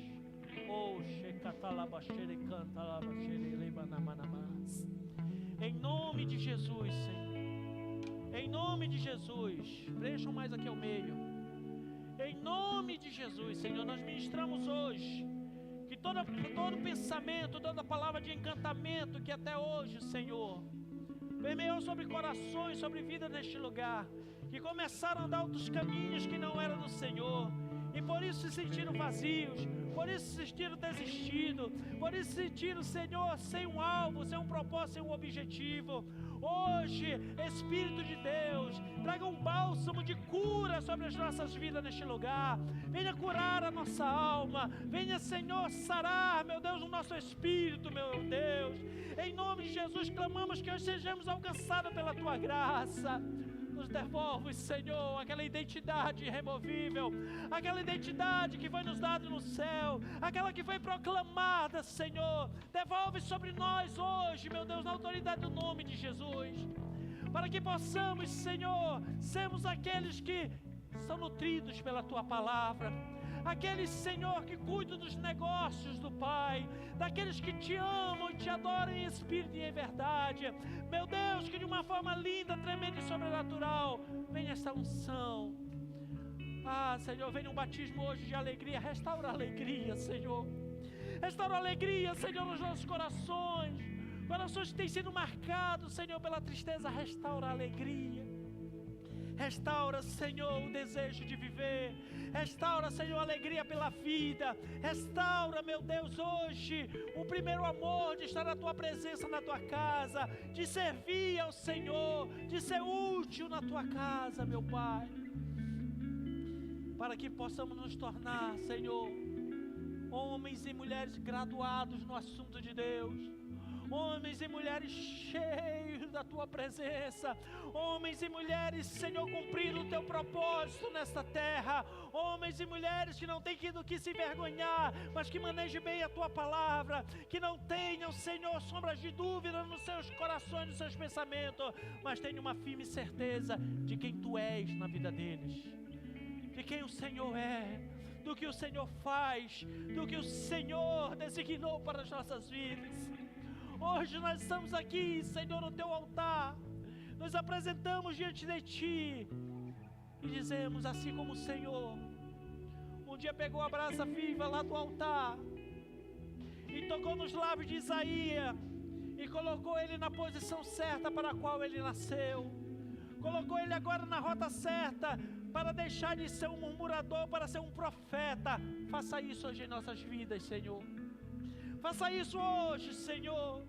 Em nome de Jesus, Senhor. Em nome de Jesus. Preencham mais aqui ao meio. Em nome de Jesus, Senhor, nós ministramos hoje que todo pensamento, toda palavra de encantamento que até hoje, Senhor, permeou sobre corações, sobre vida neste lugar, que começaram a andar outros caminhos que não eram do Senhor, e por isso se sentiram vazios, por isso se sentiram desistidos, por isso se sentiram, Senhor, sem um alvo, sem um propósito, sem um objetivo. Hoje, Espírito de Deus, traga um bálsamo de cura sobre as nossas vidas neste lugar. Venha curar a nossa alma. Venha, Senhor, sarar, meu Deus, o nosso espírito, meu Deus. Em nome de Jesus, clamamos que hoje sejamos alcançados pela Tua graça. Nos devolve, Senhor, aquela identidade irremovível, aquela identidade que foi nos dada no céu, aquela que foi proclamada, Senhor. Devolve sobre nós hoje, meu Deus, na autoridade do nome de Jesus, para que possamos, Senhor, sermos aqueles que são nutridos pela Tua palavra, aqueles, Senhor, que cuidam dos negócios do Pai, daqueles que Te amam e Te adoram em espírito e em verdade. Meu Deus, que de uma forma linda, tremenda e sobrenatural venha esta unção, Senhor, vem um batismo hoje de alegria. Restaura a alegria, Senhor. Restaura a alegria, Senhor, nos nossos corações. Corações que têm sido marcados, Senhor, pela tristeza. Restaura a alegria. Restaura, Senhor, o desejo de viver. Restaura, Senhor, a alegria pela vida. Restaura, meu Deus, hoje o primeiro amor de estar na Tua presença, na Tua casa, de servir ao Senhor, de ser útil na Tua casa, meu Pai. Para que possamos nos tornar, Senhor, homens e mulheres graduados no assunto de Deus. Homens e mulheres cheios da Tua presença. Homens e mulheres, Senhor, cumprindo o Teu propósito nesta terra. Homens e mulheres que não têm do que se envergonhar, mas que manejem bem a Tua palavra. Que não tenham, Senhor, sombras de dúvida nos seus corações, nos seus pensamentos, mas tenham uma firme certeza de quem Tu és na vida deles, de quem o Senhor é, do que o Senhor faz, do que o Senhor designou para as nossas vidas. Hoje nós estamos aqui, Senhor, no Teu altar. Nos apresentamos diante de Ti e dizemos, assim como o Senhor um dia pegou a brasa viva lá do altar e tocou nos lábios de Isaías e colocou ele na posição certa para a qual ele nasceu. Colocou ele agora na rota certa para deixar de ser um murmurador, para ser um profeta. Faça isso hoje em nossas vidas, Senhor. Faça isso hoje, Senhor.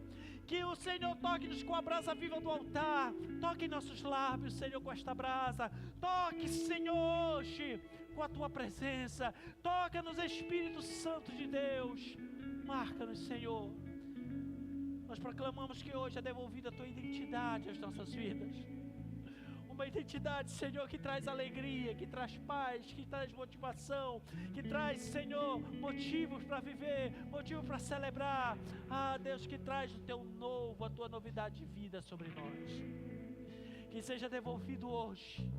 Que o Senhor toque-nos com a brasa viva do altar. Toque em nossos lábios, Senhor, com esta brasa. Toque, Senhor, hoje com a Tua presença. Toca-nos, Espírito Santo de Deus. Marca-nos, Senhor. Nós proclamamos que hoje é devolvida a Tua identidade às nossas vidas. Uma identidade, Senhor, que traz alegria, que traz paz, que traz motivação, que traz, Senhor, motivos para viver, motivos para celebrar. Deus, que traz o Teu novo, a Tua novidade de vida sobre nós. Que seja devolvido hoje.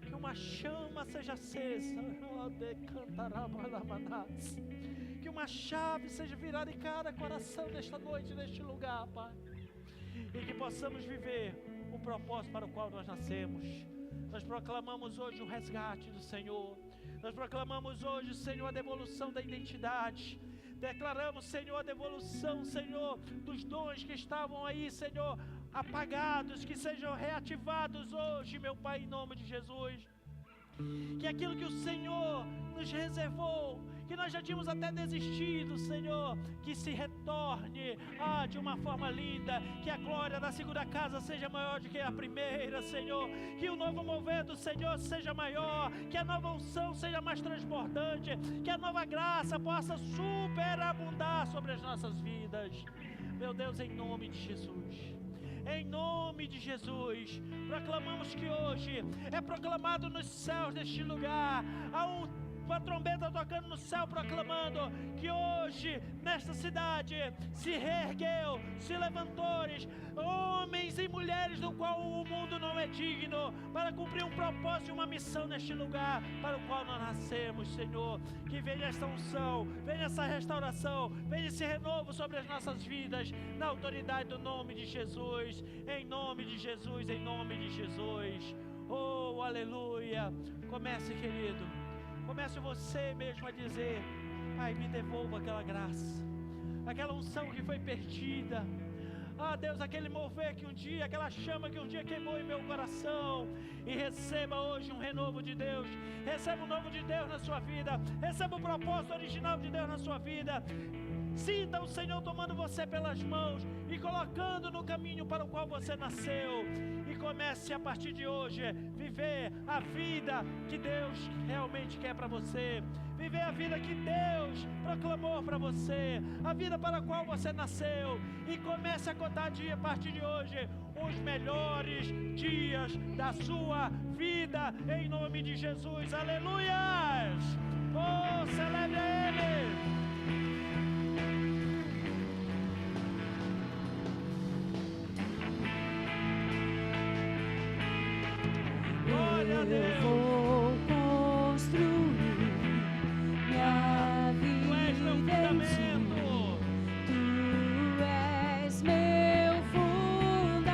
Que uma chama seja acesa. Que uma chave seja virada em cada coração nesta noite, neste lugar, Pai. E que possamos viver o propósito para o qual nós nascemos. Nós proclamamos hoje o resgate do Senhor. Nós proclamamos hoje, Senhor, a devolução da identidade. Declaramos, Senhor, a devolução, Senhor, dos dons que estavam aí, Senhor, apagados, que sejam reativados hoje, meu Pai, em nome de Jesus. Que aquilo que o Senhor nos reservou, que nós já tínhamos até desistido, Senhor, que se retorne de uma forma linda. Que a glória da segunda casa seja maior do que a primeira, Senhor. Que o novo mover do Senhor seja maior, que a nova unção seja mais transbordante, que a nova graça possa superabundar sobre as nossas vidas. Meu Deus, em nome de Jesus. Em nome de Jesus, proclamamos que hoje é proclamado nos céus deste lugar. Há uma trombeta tocando no céu, proclamando que hoje, nesta cidade, se reergueu, se levantou homens e mulheres do qual o mundo não é digno, para cumprir um propósito e uma missão neste lugar para o qual nós nascemos, Senhor. Que venha esta unção, venha essa restauração, venha esse renovo sobre as nossas vidas, na autoridade do nome de Jesus, em nome de Jesus, em nome de Jesus. Oh, aleluia. Comece, querido. Comece você mesmo a dizer: Pai, me devolva aquela graça, aquela unção que foi perdida. Deus, aquele mover que um dia, aquela chama que um dia queimou em meu coração. E receba hoje um renovo de Deus. Receba o novo de Deus na sua vida. Receba o propósito original de Deus na sua vida. Sinta o Senhor tomando você pelas mãos e colocando no caminho para o qual você nasceu. E comece a partir de hoje viver a vida que Deus realmente quer para você. Viver a vida que Deus proclamou para você, a vida para a qual você nasceu. E comece a contar a partir de hoje os melhores dias da sua vida, em nome de Jesus. Aleluias! Oh, celebre Ele! Glória a Deus! Eu vou construir minha vida. Tu és meu fundamento. Tu és meu fundamento.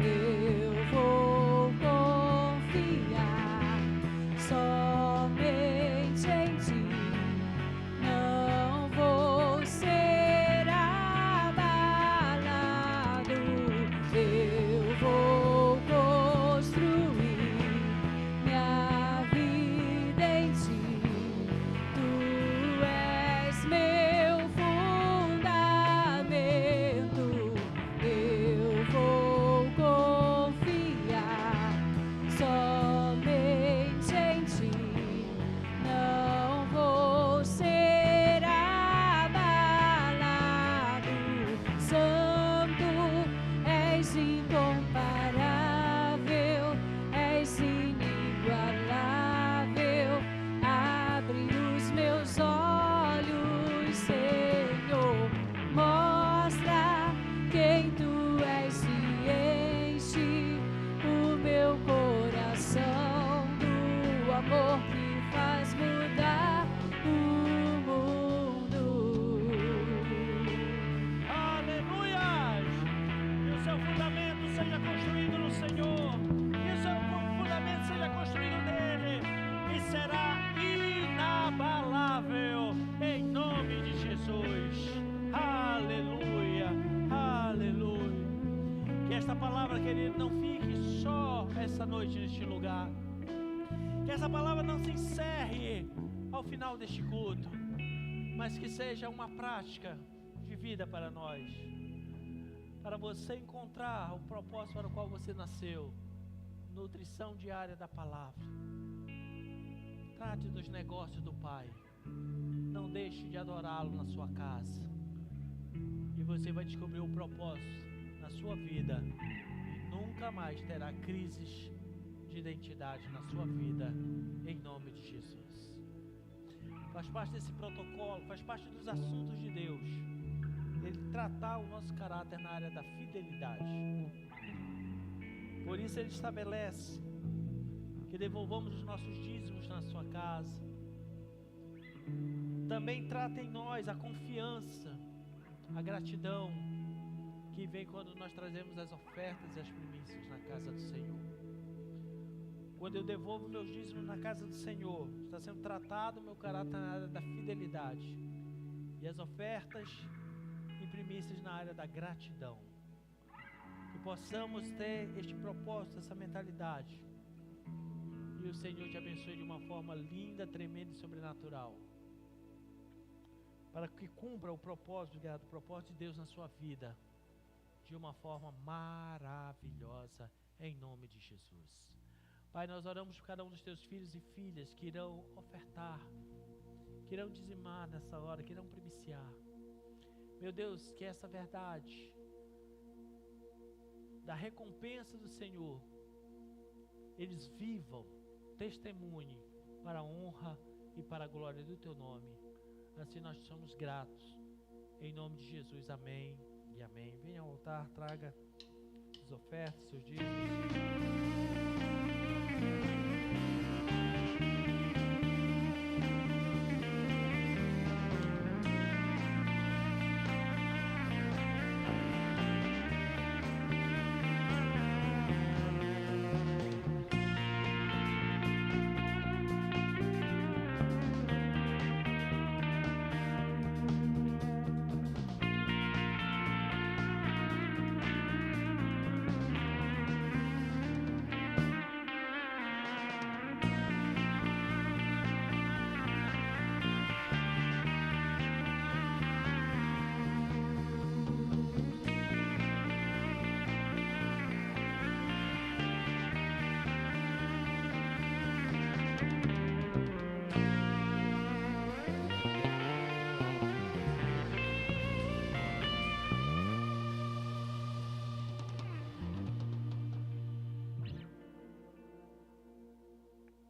Eu vou confiar incomparável, és inigualável. Abre os meus olhos, Senhor, mostra quem tu és e enche o meu coração do amor que faz mudar o mundo. Aleluias! Que o seu fundamento seja construído no Senhor. Que o seu fundamento seja construído nele. E será inabalável. Em nome de Jesus. Aleluia. Aleluia. Que esta palavra, querido, não fique só essa noite neste lugar. Que essa palavra não se encerre ao final deste culto, mas que seja uma prática de vida para nós, para você encontrar o propósito para o qual você nasceu. Nutrição diária da palavra. Trate dos negócios do Pai. Não deixe de adorá-lo na sua casa, e você vai descobrir o propósito na sua vida, e nunca mais terá crises de identidade na sua vida, em nome de Jesus. Faz parte desse protocolo, faz parte dos assuntos de Deus, Ele tratar o nosso caráter na área da fidelidade. Por isso Ele estabelece que devolvamos os nossos dízimos na sua casa. Também trata em nós a confiança, a gratidão que vem quando nós trazemos as ofertas e as primícias na casa do Senhor. Quando eu devolvo meus dízimos na casa do Senhor, está sendo tratado o meu caráter na área da fidelidade, e as ofertas e primícias na área da gratidão. Que possamos ter este propósito, essa mentalidade, e o Senhor te abençoe de uma forma linda, tremenda e sobrenatural, para que cumpra o propósito de Deus na sua vida de uma forma maravilhosa, em nome de Jesus. Pai, nós oramos por cada um dos teus filhos e filhas que irão ofertar, que irão dizimar nessa hora, que irão primiciar. Meu Deus, que essa verdade da recompensa do Senhor, eles vivam, testemunhem para a honra e para a glória do teu nome. Assim nós somos gratos, em nome de Jesus, amém e amém. Venha ao altar, traga as ofertas, seus dízimos.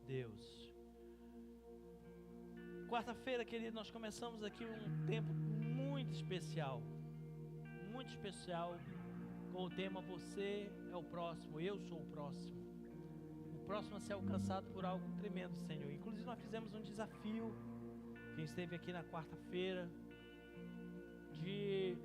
Deus. Quarta-feira, querido, nós começamos aqui um tempo muito especial, com o tema Você é o próximo, eu sou o próximo. O próximo a ser alcançado por algo tremendo, Senhor. Inclusive nós fizemos um desafio, quem esteve aqui na quarta-feira, de